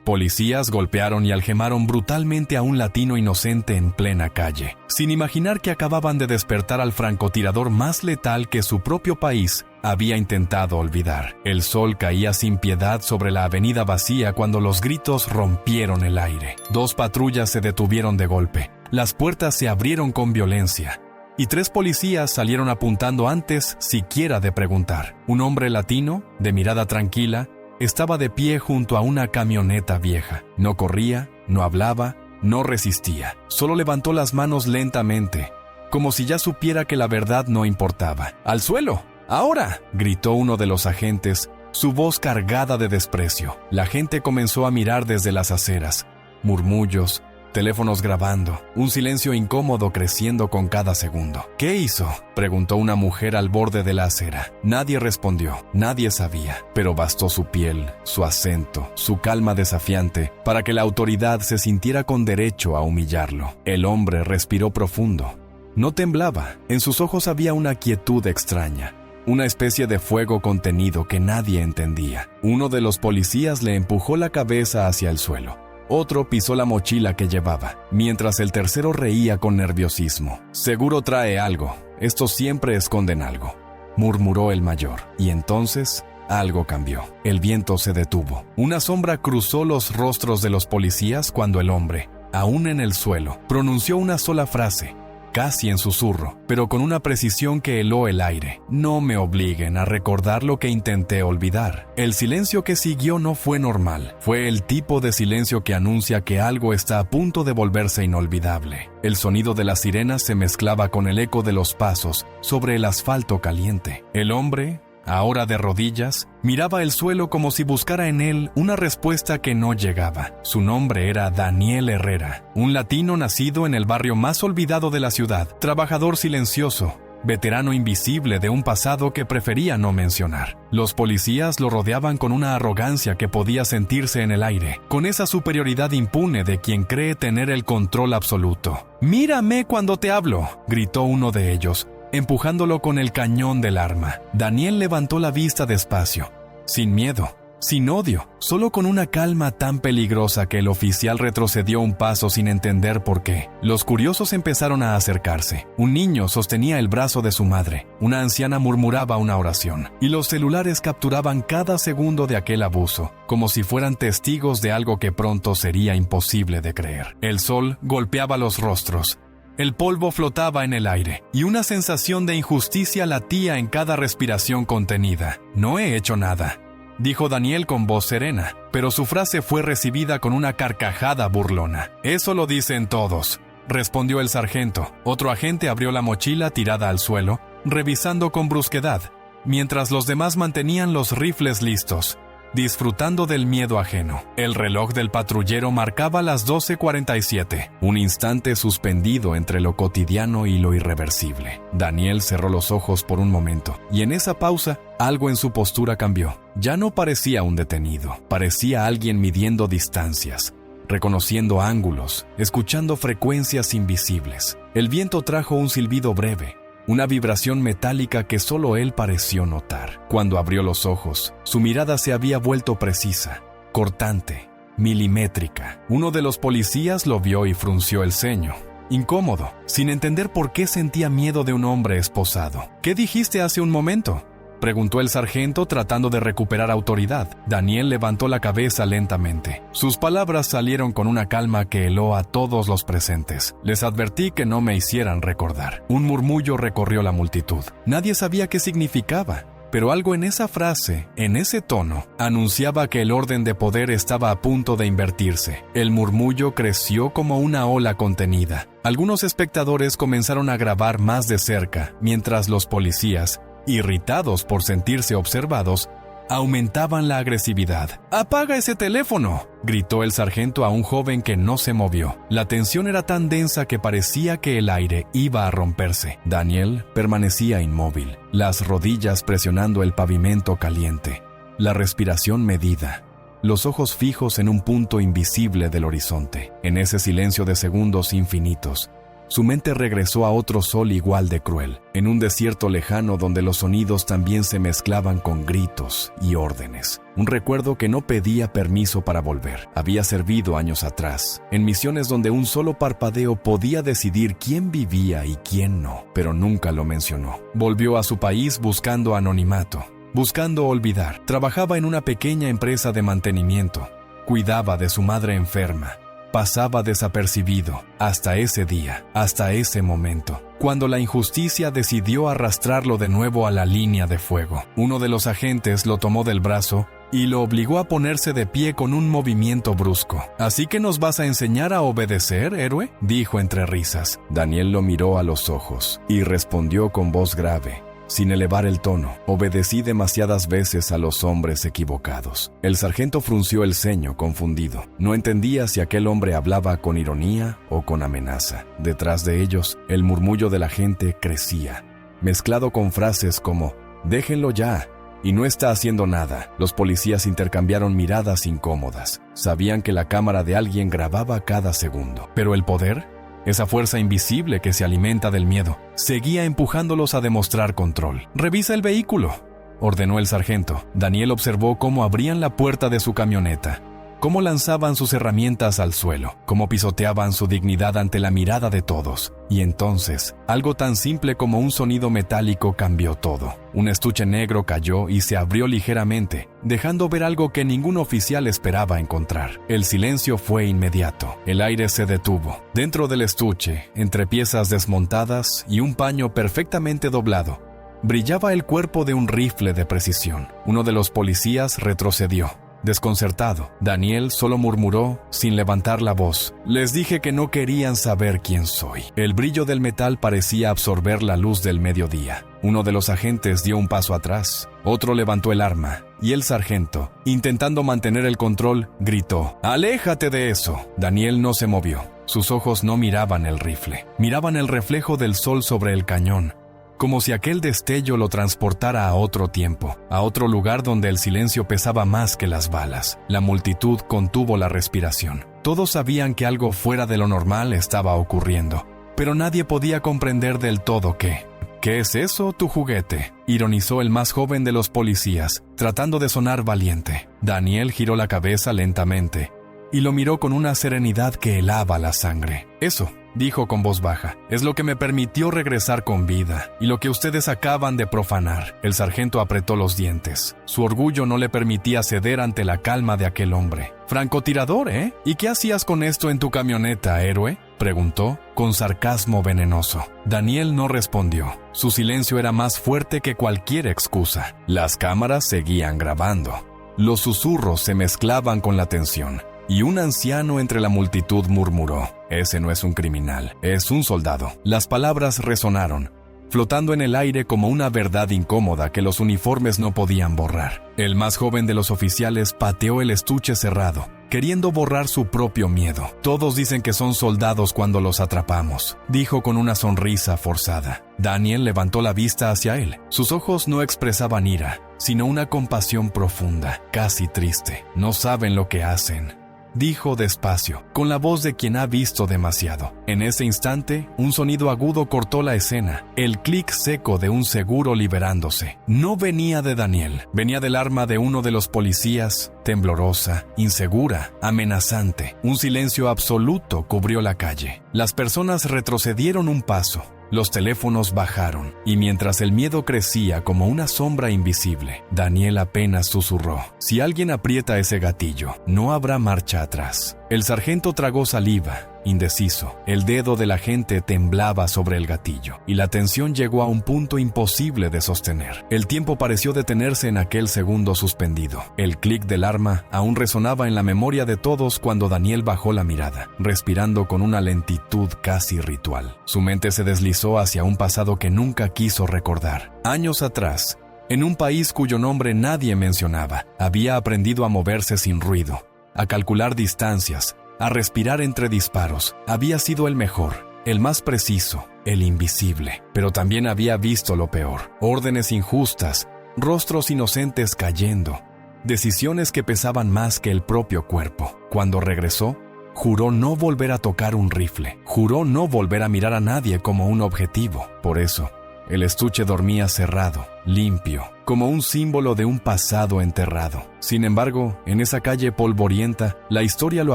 Policías golpearon y algemaron brutalmente a un latino inocente en plena calle, sin imaginar que acababan de despertar al francotirador más letal que su propio país había intentado olvidar. El sol caía sin piedad sobre la avenida vacía cuando los gritos rompieron el aire. 2 patrullas se detuvieron de golpe. Las puertas se abrieron con violencia y 3 policías salieron apuntando antes siquiera de preguntar. Un hombre latino, de mirada tranquila, estaba de pie junto a una camioneta vieja. No corría, no hablaba, no resistía. Solo levantó las manos lentamente, como si ya supiera que la verdad no importaba. ¡Al suelo! ¡Ahora!, gritó uno de los agentes, su voz cargada de desprecio. La gente comenzó a mirar desde las aceras. Murmullos, teléfonos grabando, un silencio incómodo creciendo con cada segundo. ¿Qué hizo?, preguntó una mujer al borde de la acera. Nadie respondió, nadie sabía, pero bastó su piel, su acento, su calma desafiante para que la autoridad se sintiera con derecho a humillarlo. El hombre respiró profundo. No temblaba, en sus ojos había una quietud extraña, una especie de fuego contenido que nadie entendía. Uno de los policías le empujó la cabeza hacia el suelo. Otro pisó la mochila que llevaba, mientras el tercero reía con nerviosismo. «Seguro trae algo. Estos siempre esconden algo», murmuró el mayor. Y entonces algo cambió. El viento se detuvo. Una sombra cruzó los rostros de los policías cuando el hombre, aún en el suelo, pronunció una sola frase, casi en susurro, pero con una precisión que heló el aire. «No me obliguen a recordar lo que intenté olvidar». El silencio que siguió no fue normal. Fue el tipo de silencio que anuncia que algo está a punto de volverse inolvidable. El sonido de las sirenas se mezclaba con el eco de los pasos sobre el asfalto caliente. El hombre, ahora de rodillas, miraba el suelo como si buscara en él una respuesta que no llegaba. Su nombre era Daniel Herrera, un latino nacido en el barrio más olvidado de la ciudad, trabajador silencioso, veterano invisible de un pasado que prefería no mencionar. Los policías lo rodeaban con una arrogancia que podía sentirse en el aire, con esa superioridad impune de quien cree tener el control absoluto. «Mírame cuando te hablo», gritó uno de ellos, empujándolo con el cañón del arma. Daniel levantó la vista despacio, sin miedo, sin odio, solo con una calma tan peligrosa que el oficial retrocedió un paso sin entender por qué. Los curiosos empezaron a acercarse. Un niño sostenía el brazo de su madre, una anciana murmuraba una oración, y los celulares capturaban cada segundo de aquel abuso, como si fueran testigos de algo que pronto sería imposible de creer. El sol golpeaba los rostros. El polvo flotaba en el aire, y una sensación de injusticia latía en cada respiración contenida. «No he hecho nada», dijo Daniel con voz serena, pero su frase fue recibida con una carcajada burlona. «Eso lo dicen todos», respondió el sargento. Otro agente abrió la mochila tirada al suelo, revisando con brusquedad, mientras los demás mantenían los rifles listos, disfrutando del miedo ajeno. El reloj del patrullero marcaba las 12:47, un instante suspendido entre lo cotidiano y lo irreversible. Daniel cerró los ojos por un momento, y en esa pausa, algo en su postura cambió. Ya no parecía un detenido, parecía alguien midiendo distancias, reconociendo ángulos, escuchando frecuencias invisibles. El viento trajo un silbido breve, una vibración metálica que solo él pareció notar. Cuando abrió los ojos, su mirada se había vuelto precisa, cortante, milimétrica. Uno de los policías lo vio y frunció el ceño, incómodo, sin entender por qué sentía miedo de un hombre esposado. «¿Qué dijiste hace un momento?», preguntó el sargento tratando de recuperar autoridad. Daniel levantó la cabeza lentamente. Sus palabras salieron con una calma que heló a todos los presentes. «Les advertí que no me hicieran recordar». Un murmullo recorrió la multitud. Nadie sabía qué significaba, pero algo en esa frase, en ese tono, anunciaba que el orden de poder estaba a punto de invertirse. El murmullo creció como una ola contenida. Algunos espectadores comenzaron a grabar más de cerca, mientras los policías, irritados por sentirse observados, aumentaban la agresividad. «¡Apaga ese teléfono!», gritó el sargento a un joven que no se movió. La tensión era tan densa que parecía que el aire iba a romperse. Daniel permanecía inmóvil, las rodillas presionando el pavimento caliente, la respiración medida, los ojos fijos en un punto invisible del horizonte. En ese silencio de segundos infinitos, Su mente regresó a otro sol igual de cruel, en un desierto lejano donde los sonidos también se mezclaban con gritos y órdenes. Un recuerdo que no pedía permiso para volver. Había servido años atrás, en misiones donde un solo parpadeo podía decidir quién vivía y quién no, pero nunca lo mencionó. Volvió a su país buscando anonimato, buscando olvidar. Trabajaba en una pequeña empresa de mantenimiento. Cuidaba de su madre enferma. Pasaba desapercibido hasta ese día, hasta ese momento, cuando la injusticia decidió arrastrarlo de nuevo a la línea de fuego. Uno de los agentes lo tomó del brazo y lo obligó a ponerse de pie con un movimiento brusco. ¿Así que nos vas a enseñar a obedecer, héroe?, dijo entre risas. Daniel lo miró a los ojos y respondió con voz grave, sin elevar el tono: obedecí demasiadas veces a los hombres equivocados. El sargento frunció el ceño, confundido. No entendía si aquel hombre hablaba con ironía o con amenaza. Detrás de ellos, el murmullo de la gente crecía, mezclado con frases como «déjenlo ya» y «no está haciendo nada». Los policías intercambiaron miradas incómodas. Sabían que la cámara de alguien grababa cada segundo. Pero el poder, esa fuerza invisible que se alimenta del miedo, seguía empujándolos a demostrar control. «Revisa el vehículo», ordenó el sargento. Daniel observó cómo abrían la puerta de su camioneta, cómo lanzaban sus herramientas al suelo, cómo pisoteaban su dignidad ante la mirada de todos. Y entonces, algo tan simple como un sonido metálico cambió todo. Un estuche negro cayó y se abrió ligeramente, dejando ver algo que ningún oficial esperaba encontrar. El silencio fue inmediato. El aire se detuvo. Dentro del estuche, entre piezas desmontadas y un paño perfectamente doblado, brillaba el cuerpo de un rifle de precisión. Uno de los policías retrocedió, desconcertado. Daniel solo murmuró, sin levantar la voz: «Les dije que no querían saber quién soy». El brillo del metal parecía absorber la luz del mediodía. Uno de los agentes dio un paso atrás, otro levantó el arma, y el sargento, intentando mantener el control, gritó: «¡Aléjate de eso!». Daniel no se movió. Sus ojos no miraban el rifle, miraban el reflejo del sol sobre el cañón, como si aquel destello lo transportara a otro tiempo, a otro lugar donde el silencio pesaba más que las balas. La multitud contuvo la respiración. Todos sabían que algo fuera de lo normal estaba ocurriendo, pero nadie podía comprender del todo qué. «¿Qué es eso, tu juguete?», ironizó el más joven de los policías, tratando de sonar valiente. Daniel giró la cabeza lentamente y lo miró con una serenidad que helaba la sangre. «Eso», dijo con voz baja, «es lo que me permitió regresar con vida, y lo que ustedes acaban de profanar». El sargento apretó los dientes. Su orgullo no le permitía ceder ante la calma de aquel hombre. «Francotirador, ¿eh? ¿Y qué hacías con esto en tu camioneta, héroe?», preguntó, con sarcasmo venenoso. Daniel no respondió. Su silencio era más fuerte que cualquier excusa. Las cámaras seguían grabando. Los susurros se mezclaban con la tensión. Y un anciano entre la multitud murmuró: «Ese no es un criminal, es un soldado». Las palabras resonaron, flotando en el aire como una verdad incómoda que los uniformes no podían borrar. El más joven de los oficiales pateó el estuche cerrado, queriendo borrar su propio miedo. «Todos dicen que son soldados cuando los atrapamos», dijo con una sonrisa forzada. Daniel levantó la vista hacia él. Sus ojos no expresaban ira, sino una compasión profunda, casi triste. «No saben lo que hacen», dijo despacio, con la voz de quien ha visto demasiado. En ese instante, un sonido agudo cortó la escena, el clic seco de un seguro liberándose. No venía de Daniel, venía del arma de uno de los policías, temblorosa, insegura, amenazante. Un silencio absoluto cubrió la calle. Las personas retrocedieron un paso. Los teléfonos bajaron, y mientras el miedo crecía como una sombra invisible, Daniel apenas susurró: «Si alguien aprieta ese gatillo, no habrá marcha atrás». El sargento tragó saliva, indeciso. El dedo de la gente temblaba sobre el gatillo, y la tensión llegó a un punto imposible de sostener. El tiempo pareció detenerse en aquel segundo suspendido. El clic del arma aún resonaba en la memoria de todos cuando Daniel bajó la mirada, respirando con una lentitud casi ritual. Su mente se deslizó hacia un pasado que nunca quiso recordar. Años atrás, en un país cuyo nombre nadie mencionaba, había aprendido a moverse sin ruido, a calcular distancias, a respirar entre disparos. Había sido el mejor, el más preciso, el invisible. Pero también había visto lo peor: órdenes injustas, rostros inocentes cayendo, decisiones que pesaban más que el propio cuerpo. Cuando regresó, Juró no volver a tocar un rifle. Juró no volver a mirar a nadie como un objetivo. Por eso, el estuche dormía cerrado, limpio, como un símbolo de un pasado enterrado. Sin embargo, en esa calle polvorienta, la historia lo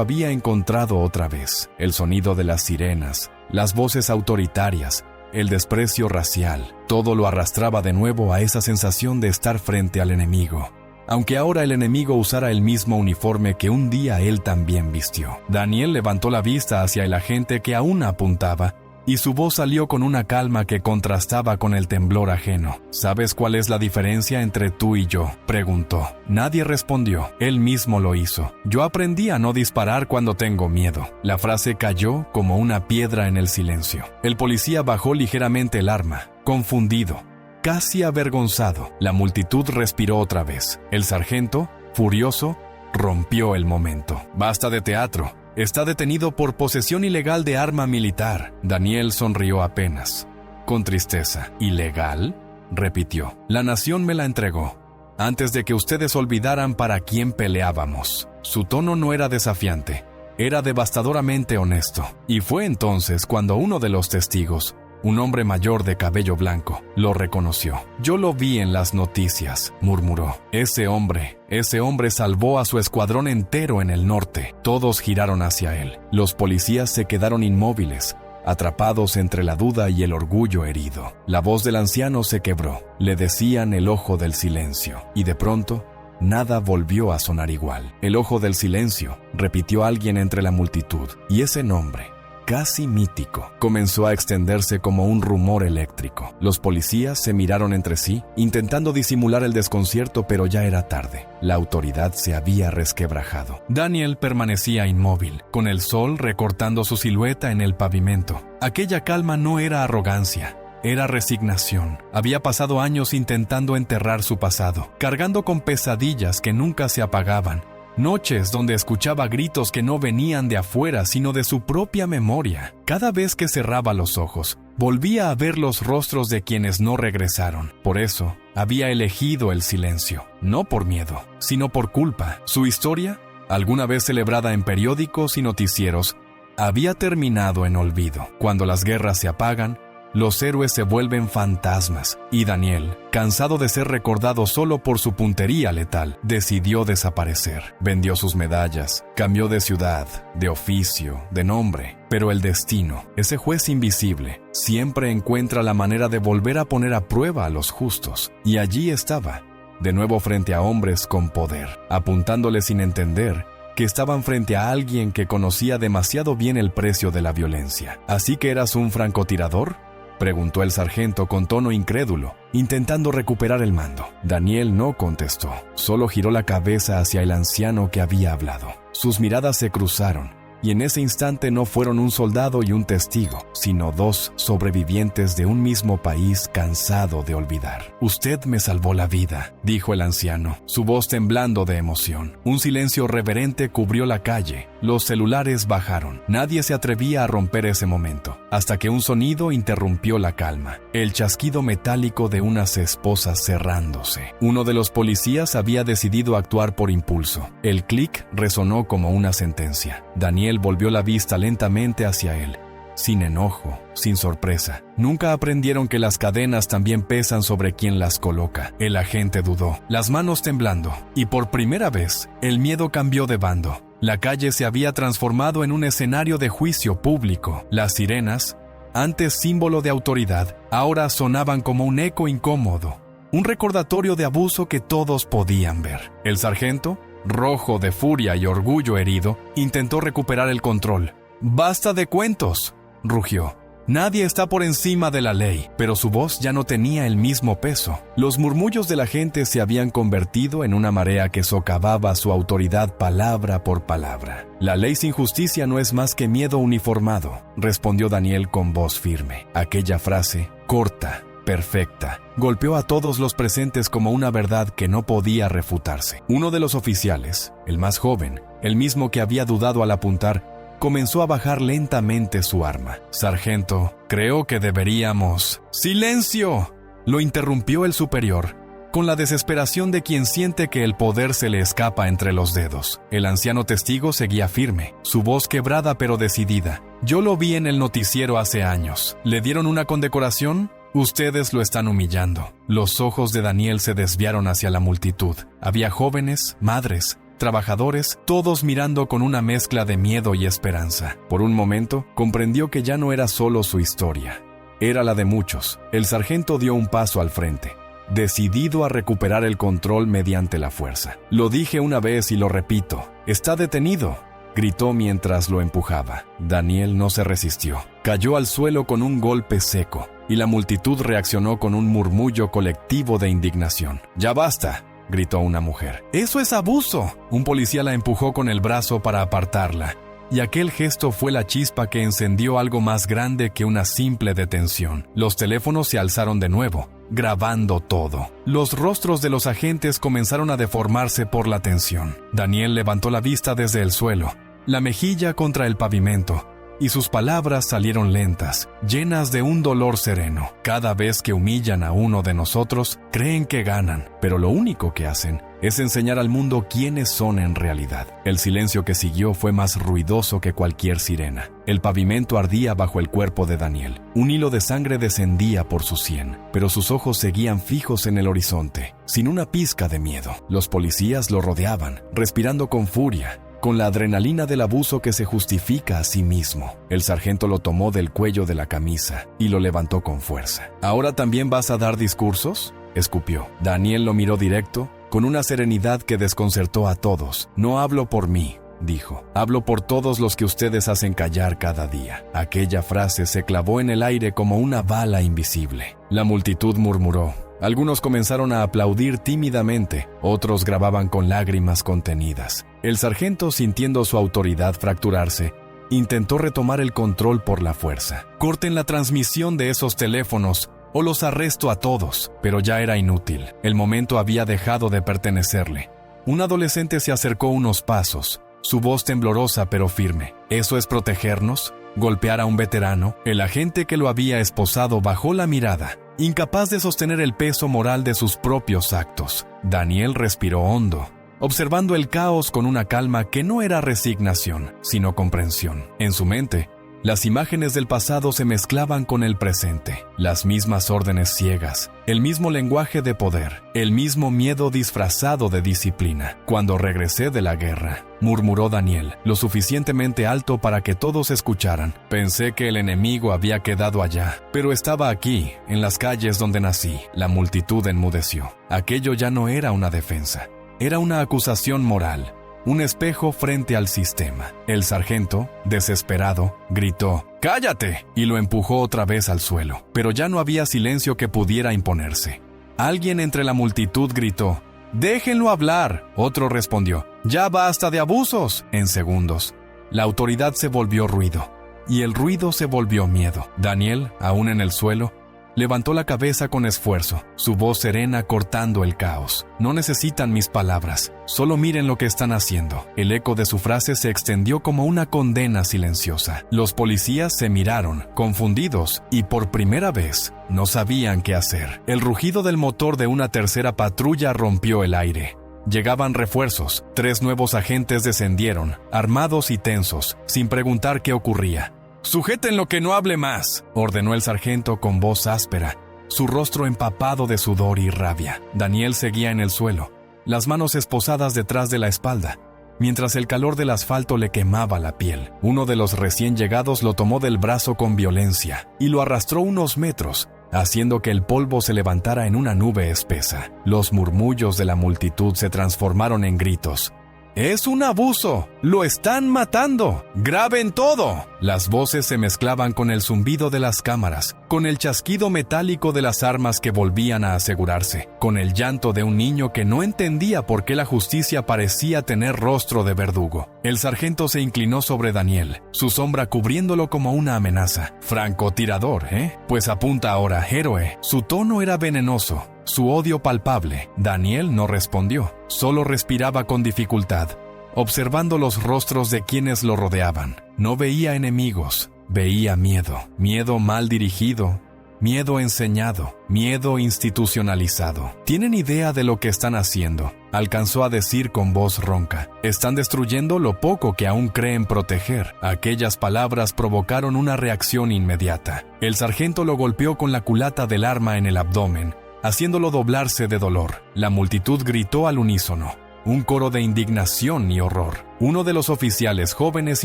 había encontrado otra vez. El sonido de las sirenas, las voces autoritarias, el desprecio racial, todo lo arrastraba de nuevo a esa sensación de estar frente al enemigo. Aunque ahora el enemigo usara el mismo uniforme que un día él también vistió. Daniel levantó la vista hacia el agente que aún apuntaba, y su voz salió con una calma que contrastaba con el temblor ajeno. ¿Sabes cuál es la diferencia entre tú y yo?, preguntó. Nadie respondió. Él mismo lo hizo. Yo aprendí a no disparar cuando tengo miedo. La frase cayó como una piedra en el silencio. El policía bajó ligeramente el arma, confundido, casi avergonzado. La multitud respiró otra vez. El sargento, furioso, rompió el momento. Basta de teatro. Está detenido por posesión ilegal de arma militar. Daniel sonrió apenas, con tristeza. ¿Ilegal?, repitió. La nación me la entregó, antes de que ustedes olvidaran para quién peleábamos. Su tono no era desafiante, era devastadoramente honesto. Y fue entonces cuando uno de los testigos, un hombre mayor de cabello blanco, lo reconoció. Yo lo vi en las noticias, murmuró. Ese hombre salvó a su escuadrón entero en el norte. Todos giraron hacia él. Los policías se quedaron inmóviles, atrapados entre la duda y el orgullo herido. La voz del anciano se quebró. Le decían el ojo del silencio. Y de pronto, nada volvió a sonar igual. El ojo del silencio, repitió alguien entre la multitud. Y ese nombre, casi mítico, comenzó a extenderse como un rumor eléctrico. Los policías se miraron entre sí, intentando disimular el desconcierto, pero ya era tarde. La autoridad se había resquebrajado. Daniel permanecía inmóvil, con el sol recortando su silueta en el pavimento. Aquella calma no era arrogancia, era resignación. Había pasado años intentando enterrar su pasado, cargando con pesadillas que nunca se apagaban. Noches donde escuchaba gritos que no venían de afuera, sino de su propia memoria. Cada vez que cerraba los ojos, volvía a ver los rostros de quienes no regresaron. Por eso, había elegido el silencio, no por miedo, sino por culpa. Su historia, alguna vez celebrada en periódicos y noticieros, había terminado en olvido. Cuando las guerras se apagan, los héroes se vuelven fantasmas, y Daniel, cansado de ser recordado solo por su puntería letal, decidió desaparecer. Vendió sus medallas, cambió de ciudad, de oficio, de nombre. Pero el destino, ese juez invisible, siempre encuentra la manera de volver a poner a prueba a los justos. Y allí estaba, de nuevo frente a hombres con poder, apuntándoles sin entender que estaban frente a alguien que conocía demasiado bien el precio de la violencia. ¿Así que eras un francotirador?, preguntó el sargento con tono incrédulo, intentando recuperar el mando. Daniel no contestó, solo giró la cabeza hacia el anciano que había hablado. Sus miradas se cruzaron, y en ese instante no fueron un soldado y un testigo, sino dos sobrevivientes de un mismo país cansado de olvidar. «Usted me salvó la vida», dijo el anciano, su voz temblando de emoción. Un silencio reverente cubrió la calle. Los celulares bajaron. Nadie se atrevía a romper ese momento, hasta que un sonido interrumpió la calma. El chasquido metálico de unas esposas cerrándose. Uno de los policías había decidido actuar por impulso. El clic resonó como una sentencia. Daniel volvió la vista lentamente hacia él, sin enojo, sin sorpresa. Nunca aprendieron que las cadenas también pesan sobre quien las coloca. El agente dudó, las manos temblando, y por primera vez, el miedo cambió de bando. La calle se había transformado en un escenario de juicio público. Las sirenas, antes símbolo de autoridad, ahora sonaban como un eco incómodo, un recordatorio de abuso que todos podían ver. El sargento, rojo de furia y orgullo herido, intentó recuperar el control. «¡Basta de cuentos!», rugió. Nadie está por encima de la ley, pero su voz ya no tenía el mismo peso. Los murmullos de la gente se habían convertido en una marea que socavaba su autoridad palabra por palabra. «La ley sin justicia no es más que miedo uniformado», respondió Daniel con voz firme. Aquella frase, corta, perfecta, golpeó a todos los presentes como una verdad que no podía refutarse. Uno de los oficiales, el más joven, el mismo que había dudado al apuntar, comenzó a bajar lentamente su arma. «Sargento, creo que deberíamos...» «¡Silencio!», lo interrumpió el superior, con la desesperación de quien siente que el poder se le escapa entre los dedos. El anciano testigo seguía firme, su voz quebrada pero decidida. «Yo lo vi en el noticiero hace años. ¿Le dieron una condecoración? Ustedes lo están humillando». Los ojos de Daniel se desviaron hacia la multitud. Había jóvenes, madres, trabajadores, todos mirando con una mezcla de miedo y esperanza. Por un momento, comprendió que ya no era solo su historia. Era la de muchos. El sargento dio un paso al frente, decidido a recuperar el control mediante la fuerza. «Lo dije una vez y lo repito. Está detenido», gritó mientras lo empujaba. Daniel no se resistió. Cayó al suelo con un golpe seco, y la multitud reaccionó con un murmullo colectivo de indignación. «¡Ya basta!», gritó una mujer. «¡Eso es abuso!». Un policía la empujó con el brazo para apartarla, y aquel gesto fue la chispa que encendió algo más grande que una simple detención. Los teléfonos se alzaron de nuevo, grabando todo. Los rostros de los agentes comenzaron a deformarse por la tensión. Daniel levantó la vista desde el suelo, la mejilla contra el pavimento, y sus palabras salieron lentas, llenas de un dolor sereno. «Cada vez que humillan a uno de nosotros, creen que ganan, pero lo único que hacen es enseñar al mundo quiénes son en realidad». El silencio que siguió fue más ruidoso que cualquier sirena. El pavimento ardía bajo el cuerpo de Daniel. Un hilo de sangre descendía por su sien, pero sus ojos seguían fijos en el horizonte, sin una pizca de miedo. Los policías lo rodeaban, respirando con furia, con la adrenalina del abuso que se justifica a sí mismo. El sargento lo tomó del cuello de la camisa y lo levantó con fuerza. «¿Ahora también vas a dar discursos?», escupió. Daniel lo miró directo, con una serenidad que desconcertó a todos. «No hablo por mí», dijo. «Hablo por todos los que ustedes hacen callar cada día». Aquella frase se clavó en el aire como una bala invisible. La multitud murmuró. Algunos comenzaron a aplaudir tímidamente, otros grababan con lágrimas contenidas. El sargento, sintiendo su autoridad fracturarse, intentó retomar el control por la fuerza. «Corten la transmisión de esos teléfonos o los arresto a todos». Pero ya era inútil. El momento había dejado de pertenecerle. Un adolescente se acercó unos pasos, su voz temblorosa pero firme. «¿Eso es protegernos? ¿Golpear a un veterano?». El agente que lo había esposado bajó la mirada, incapaz de sostener el peso moral de sus propios actos. Daniel respiró hondo, observando el caos con una calma que no era resignación, sino comprensión. En su mente, las imágenes del pasado se mezclaban con el presente, las mismas órdenes ciegas, el mismo lenguaje de poder, el mismo miedo disfrazado de disciplina. «Cuando regresé de la guerra», murmuró Daniel, lo suficientemente alto para que todos escucharan, «pensé que el enemigo había quedado allá, pero estaba aquí, en las calles donde nací». La multitud enmudeció. Aquello ya no era una defensa, era una acusación moral, un espejo frente al sistema. El sargento, desesperado, gritó «¡Cállate!» y lo empujó otra vez al suelo. Pero ya no había silencio que pudiera imponerse. Alguien entre la multitud gritó «¡Déjenlo hablar!». Otro respondió «¡Ya basta de abusos!». En segundos, la autoridad se volvió ruido, y el ruido se volvió miedo. Daniel, aún en el suelo, levantó la cabeza con esfuerzo, su voz serena cortando el caos. «No necesitan mis palabras, solo miren lo que están haciendo». El eco de su frase se extendió como una condena silenciosa. Los policías se miraron, confundidos, y por primera vez no sabían qué hacer. El rugido del motor de una tercera patrulla rompió el aire. Llegaban refuerzos. 3 nuevos agentes descendieron, armados y tensos, sin preguntar qué ocurría. «Sujétenlo, que no hable más», ordenó el sargento con voz áspera, su rostro empapado de sudor y rabia. Daniel seguía en el suelo, las manos esposadas detrás de la espalda, mientras el calor del asfalto le quemaba la piel. Uno de los recién llegados lo tomó del brazo con violencia y lo arrastró unos metros, haciendo que el polvo se levantara en una nube espesa. Los murmullos de la multitud se transformaron en gritos. «¡Es un abuso! ¡Lo están matando! ¡Graben todo!». Las voces se mezclaban con el zumbido de las cámaras, con el chasquido metálico de las armas que volvían a asegurarse, con el llanto de un niño que no entendía por qué la justicia parecía tener rostro de verdugo. El sargento se inclinó sobre Daniel, su sombra cubriéndolo como una amenaza. «Francotirador, ¿eh? Pues apunta ahora, héroe». Su tono era venenoso, su odio palpable. Daniel no respondió, solo respiraba con dificultad, observando los rostros de quienes lo rodeaban. No veía enemigos, veía miedo. Miedo mal dirigido, miedo enseñado, miedo institucionalizado. ¿Tienen idea de lo que están haciendo?, alcanzó a decir con voz ronca. Están destruyendo lo poco que aún creen proteger. Aquellas palabras provocaron una reacción inmediata. El sargento lo golpeó con la culata del arma en el abdomen, haciéndolo doblarse de dolor. La multitud gritó al unísono, un coro de indignación y horror. Uno de los oficiales jóvenes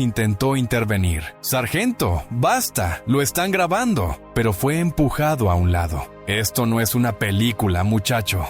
intentó intervenir. «¡Sargento, basta! ¡Lo están grabando!», pero fue empujado a un lado. «Esto no es una película, muchacho.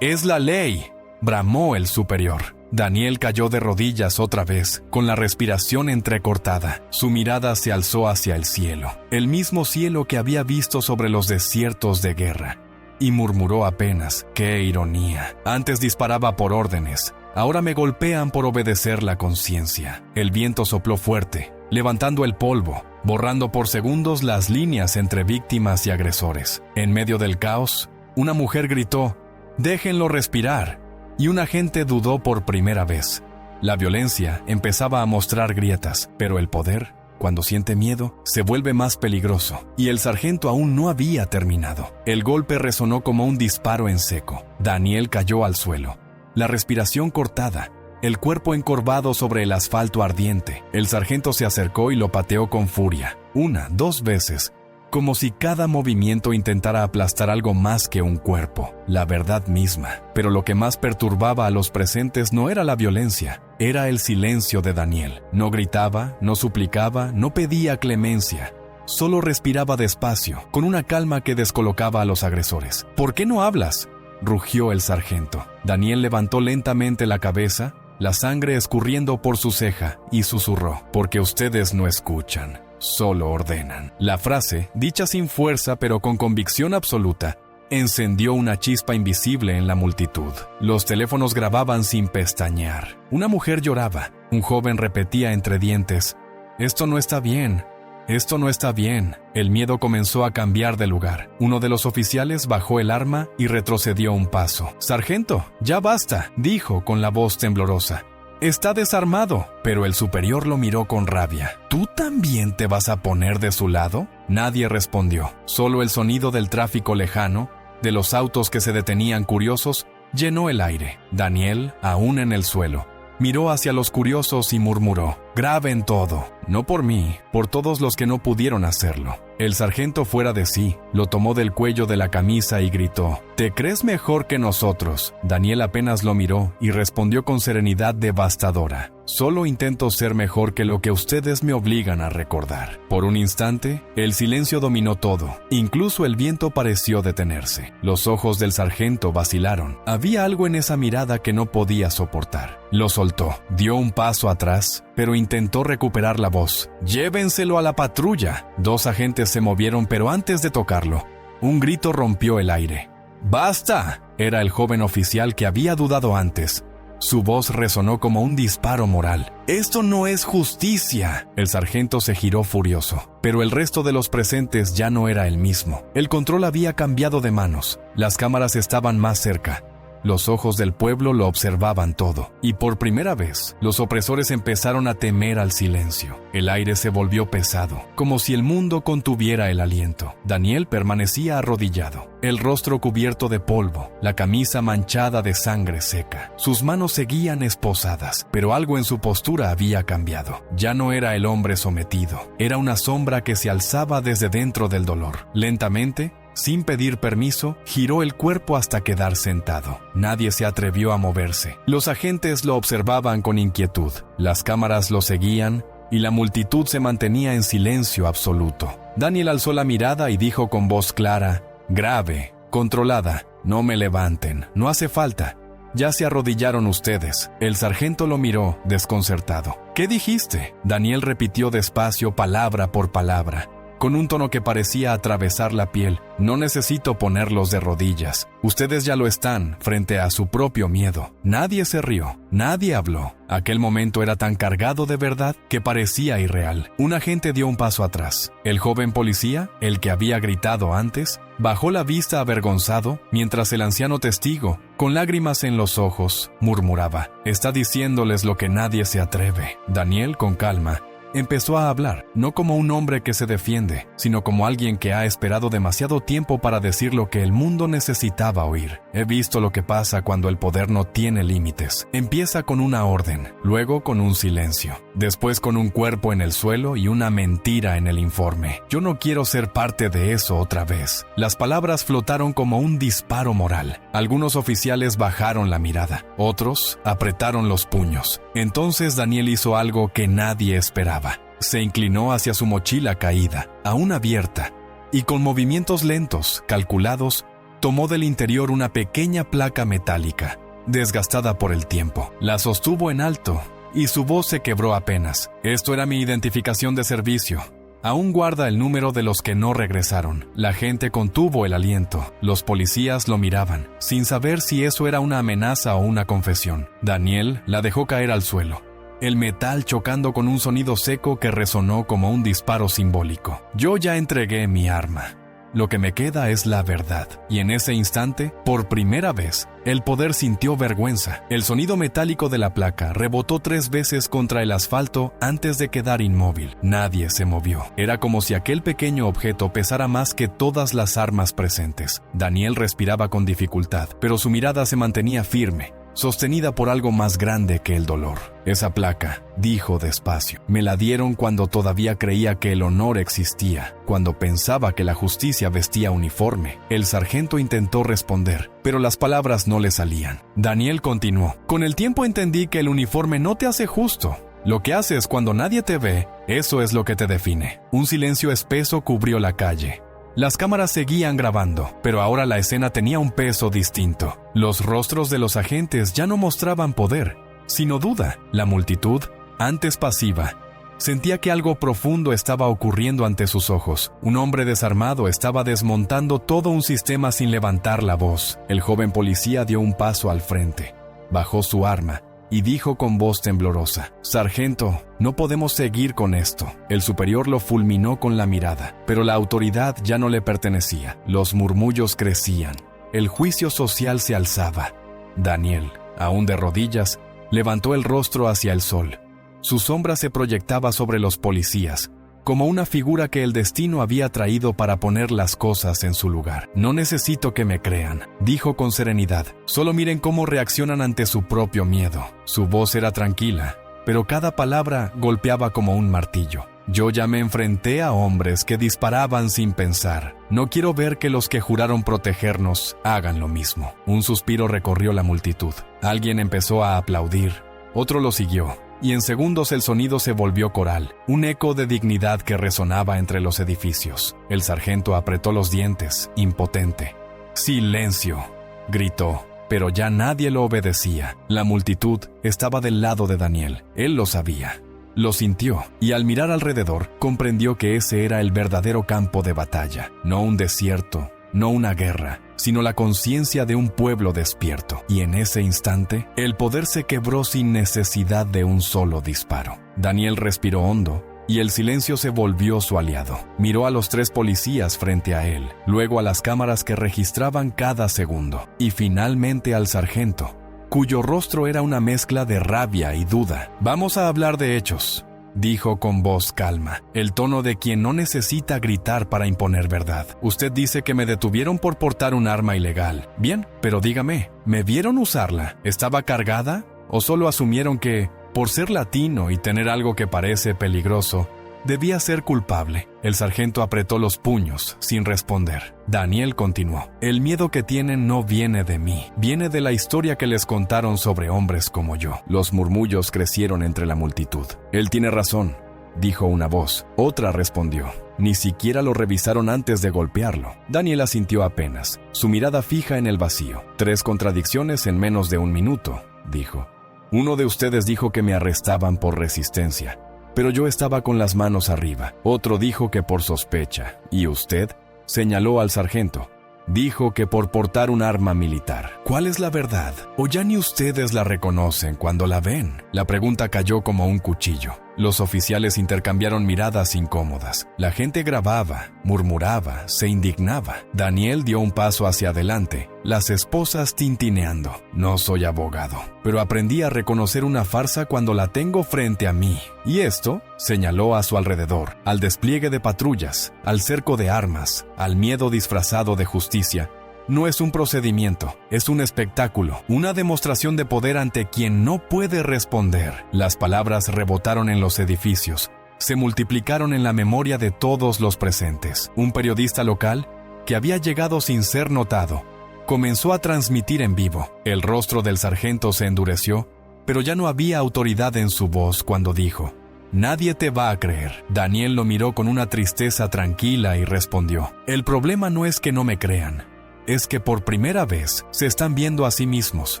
Es la ley», bramó el superior. Daniel cayó de rodillas otra vez, con la respiración entrecortada. Su mirada se alzó hacia el cielo, el mismo cielo que había visto sobre los desiertos de guerra, y murmuró apenas: «¡Qué ironía! Antes disparaba por órdenes, ahora me golpean por obedecer la conciencia». El viento sopló fuerte, levantando el polvo, borrando por segundos las líneas entre víctimas y agresores. En medio del caos, una mujer gritó: «¡Déjenlo respirar!», y un agente dudó por primera vez. La violencia empezaba a mostrar grietas, pero el poder, cuando siente miedo, se vuelve más peligroso, y el sargento aún no había terminado. El golpe resonó como un disparo en seco. Daniel cayó al suelo, la respiración cortada, el cuerpo encorvado sobre el asfalto ardiente. El sargento se acercó y lo pateó con furia, 1, 2 veces, como si cada movimiento intentara aplastar algo más que un cuerpo, la verdad misma. Pero lo que más perturbaba a los presentes no era la violencia, era el silencio de Daniel. No gritaba, no suplicaba, no pedía clemencia. Solo respiraba despacio, con una calma que descolocaba a los agresores. «¿Por qué no hablas?», rugió el sargento. Daniel levantó lentamente la cabeza, la sangre escurriendo por su ceja, y susurró: «Porque ustedes no escuchan, solo ordenan». La frase, dicha sin fuerza pero con convicción absoluta, encendió una chispa invisible en la multitud. Los teléfonos grababan sin pestañear. Una mujer lloraba. Un joven repetía entre dientes: «Esto no está bien. Esto no está bien». El miedo comenzó a cambiar de lugar. Uno de los oficiales bajó el arma y retrocedió un paso. «Sargento, ya basta», dijo con la voz temblorosa. «Está desarmado». Pero el superior lo miró con rabia. «¿Tú también te vas a poner de su lado?». Nadie respondió. Solo el sonido del tráfico lejano, de los autos que se detenían curiosos, llenó el aire. Daniel, aún en el suelo, miró hacia los curiosos y murmuró: «Graben todo, no por mí, por todos los que no pudieron hacerlo». El sargento, fuera de sí, lo tomó del cuello de la camisa y gritó: «¿Te crees mejor que nosotros?». Daniel apenas lo miró y respondió con serenidad devastadora: «Solo intento ser mejor que lo que ustedes me obligan a recordar». Por un instante, el silencio dominó todo. Incluso el viento pareció detenerse. Los ojos del sargento vacilaron. Había algo en esa mirada que no podía soportar. Lo soltó, dio un paso atrás, pero intentó recuperar la voz. «Llévenselo a la patrulla». 2 agentes se movieron, pero antes de tocarlo, un grito rompió el aire. «¡Basta!». Era el joven oficial que había dudado antes. Su voz resonó como un disparo moral. «¡Esto no es justicia!». El sargento se giró furioso, pero el resto de los presentes ya no era el mismo. El control había cambiado de manos. Las cámaras estaban más cerca. Los ojos del pueblo lo observaban todo, y por primera vez, los opresores empezaron a temer al silencio. El aire se volvió pesado, como si el mundo contuviera el aliento. Daniel permanecía arrodillado, el rostro cubierto de polvo, la camisa manchada de sangre seca. Sus manos seguían esposadas, pero algo en su postura había cambiado. Ya no era el hombre sometido, era una sombra que se alzaba desde dentro del dolor. Lentamente, sin pedir permiso, giró el cuerpo hasta quedar sentado. Nadie se atrevió a moverse. Los agentes lo observaban con inquietud. Las cámaras lo seguían y la multitud se mantenía en silencio absoluto. Daniel alzó la mirada y dijo con voz clara, grave, controlada: «No me levanten, no hace falta. Ya se arrodillaron ustedes». El sargento lo miró, desconcertado. «¿Qué dijiste?». Daniel repitió despacio, palabra por palabra, con un tono que parecía atravesar la piel: «No necesito ponerlos de rodillas. Ustedes ya lo están, frente a su propio miedo». Nadie se rió, nadie habló. Aquel momento era tan cargado de verdad que parecía irreal. Un agente dio un paso atrás. El joven policía, el que había gritado antes, bajó la vista avergonzado, mientras el anciano testigo, con lágrimas en los ojos, murmuraba: «Está diciéndoles lo que nadie se atreve». Daniel, con calma, Empezó a hablar, no como un hombre que se defiende, sino como alguien que ha esperado demasiado tiempo para decir lo que el mundo necesitaba oír. He visto lo que pasa cuando el poder no tiene límites. Empieza con una orden, luego con un silencio, después con un cuerpo en el suelo y una mentira en el informe. Yo no quiero ser parte de eso otra vez. Las palabras flotaron como un disparo moral. Algunos oficiales bajaron la mirada, otros apretaron los puños. Entonces Daniel hizo algo que nadie esperaba. Se inclinó hacia su mochila caída, aún abierta, y con movimientos lentos, calculados, tomó del interior una pequeña placa metálica, desgastada por el tiempo. La sostuvo en alto, y su voz se quebró apenas. Esto era mi identificación de servicio. Aún guarda el número de los que no regresaron. La gente contuvo el aliento. Los policías lo miraban, sin saber si eso era una amenaza o una confesión. Daniel la dejó caer al suelo, el metal chocando con un sonido seco que resonó como un disparo simbólico. Yo ya entregué mi arma. Lo que me queda es la verdad. Y en ese instante, por primera vez, el poder sintió vergüenza. El sonido metálico de la placa rebotó 3 veces contra el asfalto antes de quedar inmóvil. Nadie se movió. Era como si aquel pequeño objeto pesara más que todas las armas presentes. Daniel respiraba con dificultad, pero su mirada se mantenía firme, sostenida por algo más grande que el dolor. Esa placa, dijo despacio, me la dieron cuando todavía creía que el honor existía, cuando pensaba que la justicia vestía uniforme. El sargento intentó responder, pero las palabras no le salían. Daniel continuó, con el tiempo entendí que el uniforme no te hace justo. Lo que haces cuando nadie te ve, eso es lo que te define. Un silencio espeso cubrió la calle. Las cámaras seguían grabando, pero ahora la escena tenía un peso distinto. Los rostros de los agentes ya no mostraban poder, sino duda. La multitud, antes pasiva, sentía que algo profundo estaba ocurriendo ante sus ojos. Un hombre desarmado estaba desmontando todo un sistema sin levantar la voz. El joven policía dio un paso al frente, bajó su arma y dijo con voz temblorosa, «Sargento, no podemos seguir con esto». El superior lo fulminó con la mirada, pero la autoridad ya no le pertenecía. Los murmullos crecían. El juicio social se alzaba. Daniel, aún de rodillas, levantó el rostro hacia el sol. Su sombra se proyectaba sobre los policías, como una figura que el destino había traído para poner las cosas en su lugar. «No necesito que me crean», dijo con serenidad. «Solo miren cómo reaccionan ante su propio miedo». Su voz era tranquila, pero cada palabra golpeaba como un martillo. «Yo ya me enfrenté a hombres que disparaban sin pensar. No quiero ver que los que juraron protegernos hagan lo mismo». Un suspiro recorrió la multitud. Alguien empezó a aplaudir, otro lo siguió, y en segundos el sonido se volvió coral, un eco de dignidad que resonaba entre los edificios. El sargento apretó los dientes, impotente. «¡Silencio!», gritó, pero ya nadie lo obedecía. La multitud estaba del lado de Daniel. Él lo sabía. Lo sintió, y al mirar alrededor, comprendió que ese era el verdadero campo de batalla. No un desierto, no una guerra, sino la conciencia de un pueblo despierto. Y en ese instante, el poder se quebró sin necesidad de un solo disparo. Daniel respiró hondo, y el silencio se volvió su aliado. Miró a los 3 policías frente a él, luego a las cámaras que registraban cada segundo, y finalmente al sargento, cuyo rostro era una mezcla de rabia y duda. «Vamos a hablar de hechos», dijo con voz calma, el tono de quien no necesita gritar para imponer verdad. «Usted dice que me detuvieron por portar un arma ilegal. Bien, pero dígame, ¿me vieron usarla? ¿Estaba cargada? ¿O solo asumieron que, por ser latino y tener algo que parece peligroso, debía ser culpable?» El sargento apretó los puños, sin responder. Daniel continuó, «El miedo que tienen no viene de mí, viene de la historia que les contaron sobre hombres como yo». Los murmullos crecieron entre la multitud. «Él tiene razón», dijo una voz. Otra respondió, «Ni siquiera lo revisaron antes de golpearlo». Daniel asintió apenas, su mirada fija en el vacío. «3 contradicciones en menos de 1 minuto», dijo. «Uno de ustedes dijo que me arrestaban por resistencia, pero yo estaba con las manos arriba. Otro dijo que por sospecha. Y usted», señaló al sargento, «dijo que por portar un arma militar». ¿Cuál es la verdad? ¿O ya ni ustedes la reconocen cuando la ven? La pregunta cayó como un cuchillo. Los oficiales intercambiaron miradas incómodas. La gente grababa, murmuraba, se indignaba. Daniel dio un paso hacia adelante, las esposas tintineando. No soy abogado, pero aprendí a reconocer una farsa cuando la tengo frente a mí. Y esto, señaló a su alrededor, al despliegue de patrullas, al cerco de armas, al miedo disfrazado de justicia. No es un procedimiento, es un espectáculo, una demostración de poder ante quien no puede responder. Las palabras rebotaron en los edificios, se multiplicaron en la memoria de todos los presentes. Un periodista local, que había llegado sin ser notado, comenzó a transmitir en vivo. El rostro del sargento se endureció, pero ya no había autoridad en su voz cuando dijo: «Nadie te va a creer». Daniel lo miró con una tristeza tranquila y respondió: «El problema no es que no me crean. Es que por primera vez se están viendo a sí mismos».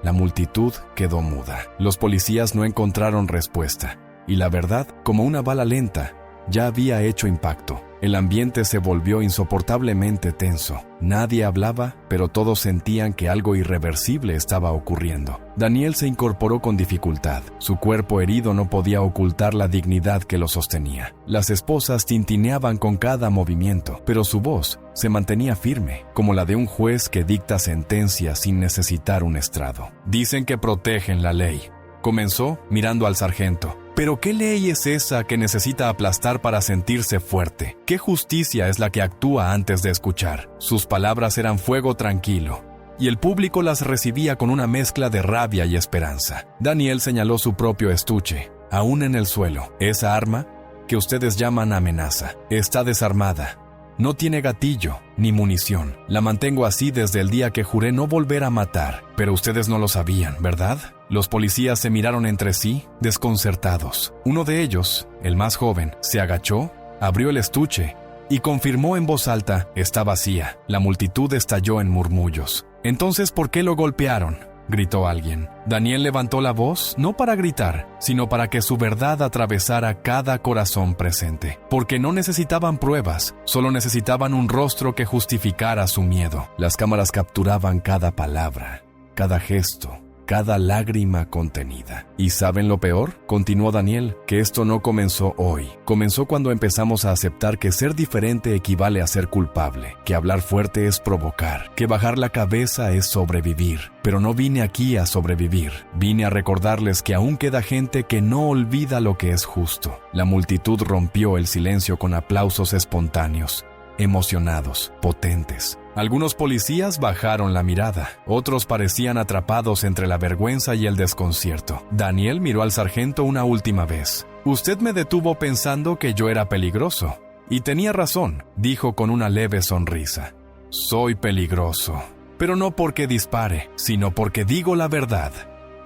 La multitud quedó muda. Los policías no encontraron respuesta. Y la verdad, como una bala lenta, ya había hecho impacto. El ambiente se volvió insoportablemente tenso. Nadie hablaba, pero todos sentían que algo irreversible estaba ocurriendo. Daniel se incorporó con dificultad. Su cuerpo herido no podía ocultar la dignidad que lo sostenía. Las esposas tintineaban con cada movimiento, pero su voz se mantenía firme, como la de un juez que dicta sentencia sin necesitar un estrado. «Dicen que protegen la ley», comenzó mirando al sargento. «¿Pero qué ley es esa que necesita aplastar para sentirse fuerte? ¿Qué justicia es la que actúa antes de escuchar?». Sus palabras eran fuego tranquilo, y el público las recibía con una mezcla de rabia y esperanza. Daniel señaló su propio estuche, aún en el suelo. «Esa arma, que ustedes llaman amenaza, está desarmada. No tiene gatillo ni munición. La mantengo así desde el día que juré no volver a matar. Pero ustedes no lo sabían, ¿verdad?». Los policías se miraron entre sí, desconcertados. Uno de ellos, el más joven, se agachó, abrió el estuche y confirmó en voz alta: «Está vacía». La multitud estalló en murmullos. «Entonces, ¿por qué lo golpearon?», gritó alguien. Daniel levantó la voz, no para gritar, sino para que su verdad atravesara cada corazón presente. Porque no necesitaban pruebas, solo necesitaban un rostro que justificara su miedo. Las cámaras capturaban cada palabra, cada gesto, cada lágrima contenida. «¿Y saben lo peor?», continuó Daniel, «que esto no comenzó hoy. Comenzó cuando empezamos a aceptar que ser diferente equivale a ser culpable, que hablar fuerte es provocar, que bajar la cabeza es sobrevivir. Pero no vine aquí a sobrevivir. Vine a recordarles que aún queda gente que no olvida lo que es justo». La multitud rompió el silencio con aplausos espontáneos, emocionados, potentes. Algunos policías bajaron la mirada, otros parecían atrapados entre la vergüenza y el desconcierto. Daniel miró al sargento una última vez. «Usted me detuvo pensando que yo era peligroso. Y tenía razón», dijo con una leve sonrisa. «Soy peligroso, pero no porque dispare, sino porque digo la verdad».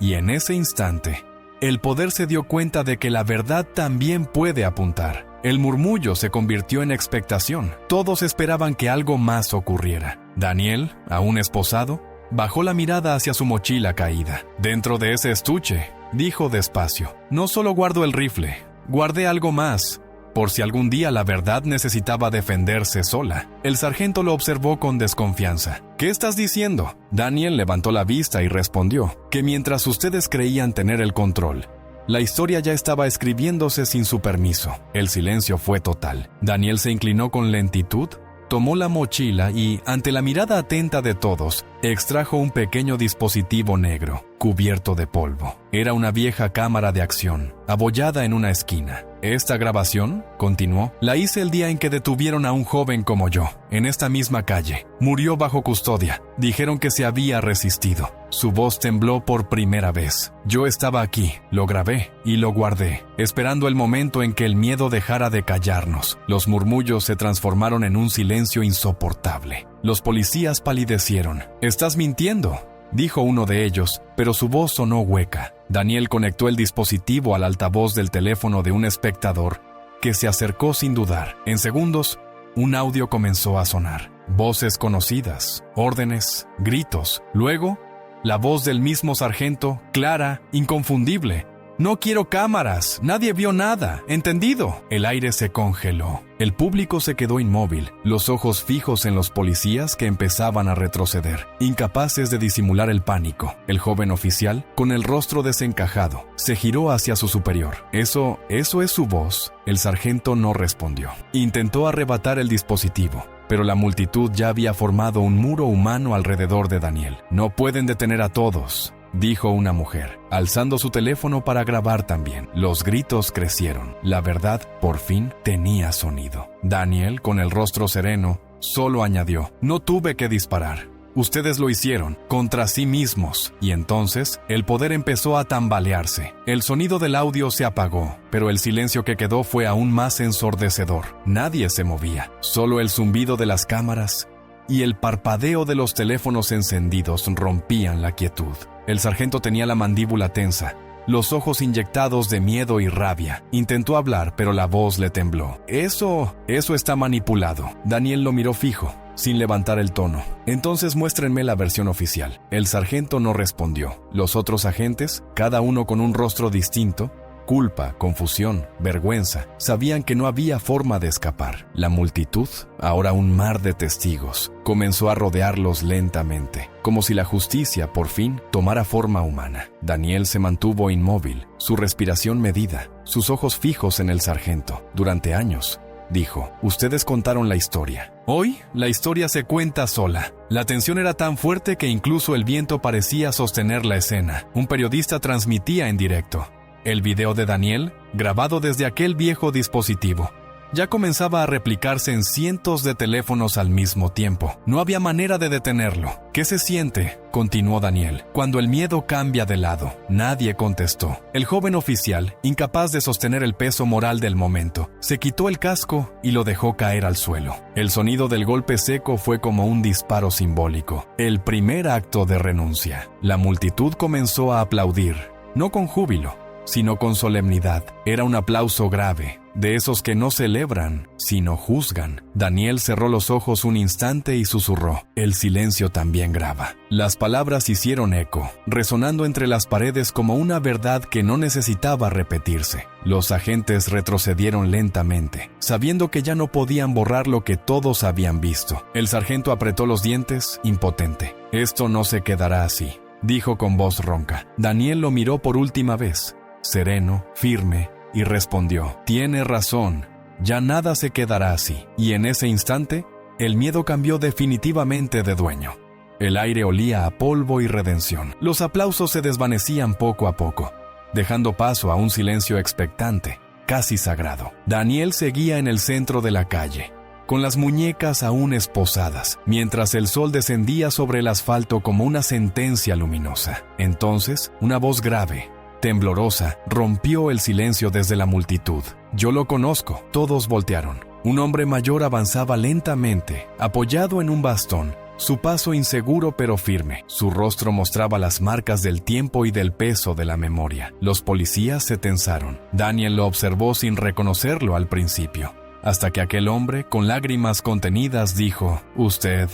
Y en ese instante, el poder se dio cuenta de que la verdad también puede apuntar. El murmullo se convirtió en expectación. Todos esperaban que algo más ocurriera. Daniel, aún esposado, bajó la mirada hacia su mochila caída. «Dentro de ese estuche», dijo despacio, «no solo guardo el rifle, guardé algo más, por si algún día la verdad necesitaba defenderse sola». El sargento lo observó con desconfianza. «¿Qué estás diciendo?». Daniel levantó la vista y respondió: «Que mientras ustedes creían tener el control, la historia ya estaba escribiéndose sin su permiso». El silencio fue total. Daniel se inclinó con lentitud, tomó la mochila y, ante la mirada atenta de todos, extrajo un pequeño dispositivo negro, cubierto de polvo. Era una vieja cámara de acción, abollada en una esquina. «Esta grabación», continuó, «la hice el día en que detuvieron a un joven como yo, en esta misma calle. Murió bajo custodia. Dijeron que se había resistido. Su voz tembló por primera vez. Yo estaba aquí, lo grabé y lo guardé, esperando el momento en que el miedo dejara de callarnos». Los murmullos se transformaron en un silencio insoportable. Los policías palidecieron. «Estás mintiendo», dijo uno de ellos, pero su voz sonó hueca. Daniel conectó el dispositivo al altavoz del teléfono de un espectador que se acercó sin dudar. En segundos, un audio comenzó a sonar. Voces conocidas, órdenes, gritos. Luego, la voz del mismo sargento, clara, inconfundible. No quiero cámaras, nadie vio nada, ¿entendido? El aire se congeló. El público se quedó inmóvil, los ojos fijos en los policías que empezaban a retroceder, incapaces de disimular el pánico. El joven oficial, con el rostro desencajado, se giró hacia su superior. ¿Eso es su voz? El sargento no respondió. Intentó arrebatar el dispositivo, pero la multitud ya había formado un muro humano alrededor de Daniel. No pueden detener a todos, dijo una mujer, alzando su teléfono para grabar también. Los gritos crecieron. La verdad, por fin, tenía sonido. Daniel, con el rostro sereno, solo añadió: no tuve que disparar. Ustedes lo hicieron, contra sí mismos. Y entonces, el poder empezó a tambalearse. El sonido del audio se apagó, pero el silencio que quedó fue aún más ensordecedor. Nadie se movía, solo el zumbido de las cámaras y el parpadeo de los teléfonos encendidos rompían la quietud. El sargento tenía la mandíbula tensa, los ojos inyectados de miedo y rabia. Intentó hablar, pero la voz le tembló. Eso está manipulado. Daniel lo miró fijo, sin levantar el tono. Entonces muéstrenme la versión oficial. El sargento no respondió. Los otros agentes, cada uno con un rostro distinto, culpa, confusión, vergüenza, sabían que no había forma de escapar. La multitud, ahora un mar de testigos, comenzó a rodearlos lentamente, como si la justicia, por fin, tomara forma humana. Daniel se mantuvo inmóvil, su respiración medida, sus ojos fijos en el sargento. Durante años, dijo, ustedes contaron la historia. Hoy, la historia se cuenta sola. La tensión era tan fuerte que incluso el viento parecía sostener la escena. Un periodista transmitía en directo. El video de Daniel, grabado desde aquel viejo dispositivo, ya comenzaba a replicarse en cientos de teléfonos al mismo tiempo. No había manera de detenerlo. ¿Qué se siente?, continuó Daniel, cuando el miedo cambia de lado. Nadie contestó. El joven oficial, incapaz de sostener el peso moral del momento, se quitó el casco y lo dejó caer al suelo. El sonido del golpe seco fue como un disparo simbólico, el primer acto de renuncia. La multitud comenzó a aplaudir, no con júbilo, sino con solemnidad. Era un aplauso grave, de esos que no celebran, sino juzgan. Daniel cerró los ojos un instante y susurró: el silencio también graba. Las palabras hicieron eco, resonando entre las paredes como una verdad que no necesitaba repetirse. Los agentes retrocedieron lentamente, sabiendo que ya no podían borrar lo que todos habían visto. El sargento apretó los dientes, impotente. Esto no se quedará así, dijo con voz ronca. Daniel lo miró por última vez, sereno, firme, y respondió: tiene razón, ya nada se quedará así. Y en ese instante, el miedo cambió definitivamente de dueño. El aire olía a polvo y redención. Los aplausos se desvanecían poco a poco, dejando paso a un silencio expectante, casi sagrado. Daniel seguía en el centro de la calle, con las muñecas aún esposadas, mientras el sol descendía sobre el asfalto como una sentencia luminosa. Entonces, una voz grave, temblorosa, rompió el silencio desde la multitud. Yo lo conozco. Todos voltearon. Un hombre mayor avanzaba lentamente, apoyado en un bastón, su paso inseguro pero firme. Su rostro mostraba las marcas del tiempo y del peso de la memoria. Los policías se tensaron. Daniel lo observó sin reconocerlo al principio, hasta que aquel hombre, con lágrimas contenidas, dijo: Usted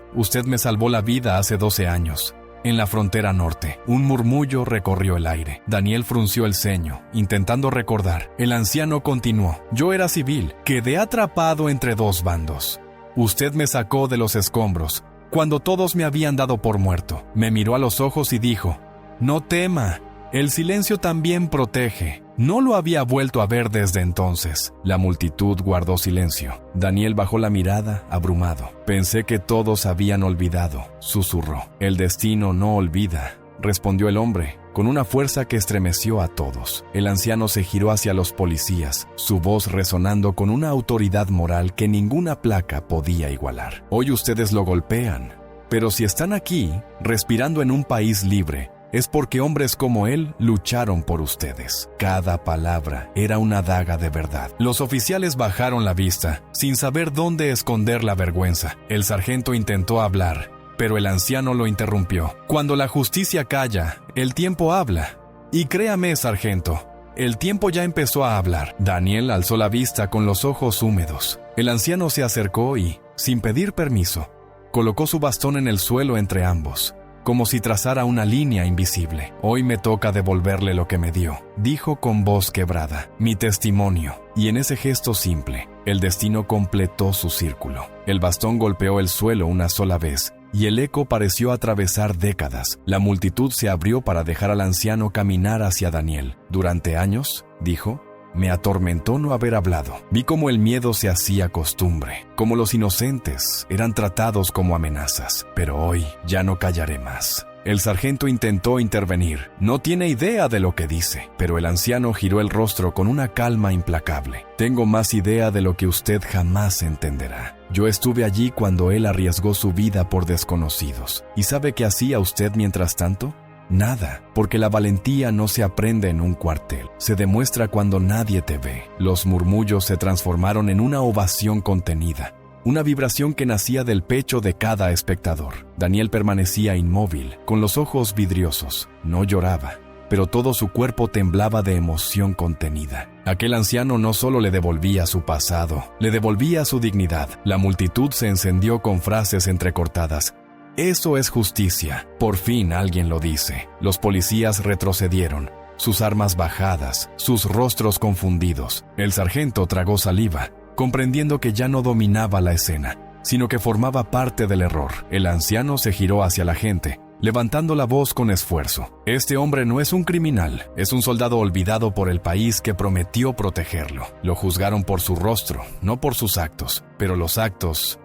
me salvó la vida hace 12 años. En la frontera norte, un murmullo recorrió el aire. Daniel frunció el ceño, intentando recordar. El anciano continuó: yo era civil, quedé atrapado entre dos bandos. Usted me sacó de los escombros, cuando todos me habían dado por muerto. Me miró a los ojos y dijo: no tema, el silencio también protege. No lo había vuelto a ver desde entonces. La multitud guardó silencio. Daniel bajó la mirada, abrumado. Pensé que todos habían olvidado, susurró. El destino no olvida, respondió el hombre, con una fuerza que estremeció a todos. El anciano se giró hacia los policías, su voz resonando con una autoridad moral que ninguna placa podía igualar. Hoy ustedes lo golpean, pero si están aquí, respirando en un país libre, es porque hombres como él lucharon por ustedes. Cada palabra era una daga de verdad. Los oficiales bajaron la vista, sin saber dónde esconder la vergüenza. El sargento intentó hablar, pero el anciano lo interrumpió. Cuando la justicia calla, el tiempo habla. Y créame, sargento, el tiempo ya empezó a hablar. Daniel alzó la vista con los ojos húmedos. El anciano se acercó y, sin pedir permiso, colocó su bastón en el suelo entre ambos. como si trazara una línea invisible. Hoy me toca devolverle lo que me dio, dijo con voz quebrada, mi testimonio. Y en ese gesto simple, el destino completó su círculo. El bastón golpeó el suelo una sola vez, y el eco pareció atravesar décadas. La multitud se abrió para dejar al anciano caminar hacia Daniel. Durante años, dijo, me atormentó no haber hablado. Vi cómo el miedo se hacía costumbre, cómo los inocentes eran tratados como amenazas. Pero hoy ya no callaré más. El sargento intentó intervenir. No tiene idea de lo que dice, pero el anciano giró el rostro con una calma implacable. Tengo más idea de lo que usted jamás entenderá. Yo estuve allí cuando él arriesgó su vida por desconocidos. ¿Y sabe qué hacía usted mientras tanto? Nada, porque la valentía no se aprende en un cuartel, se demuestra cuando nadie te ve. Los murmullos se transformaron en una ovación contenida, una vibración que nacía del pecho de cada espectador. Daniel permanecía inmóvil, con los ojos vidriosos. No lloraba, pero todo su cuerpo temblaba de emoción contenida. Aquel anciano no solo le devolvía su pasado, le devolvía su dignidad. La multitud se encendió con frases entrecortadas. Eso es justicia. Por fin alguien lo dice. Los policías retrocedieron, sus armas bajadas, sus rostros confundidos. El sargento tragó saliva, comprendiendo que ya no dominaba la escena, sino que formaba parte del error. El anciano se giró hacia la gente, levantando la voz con esfuerzo. Este hombre no es un criminal, es un soldado olvidado por el país que prometió protegerlo. Lo juzgaron por su rostro, no por sus actos. Pero los actos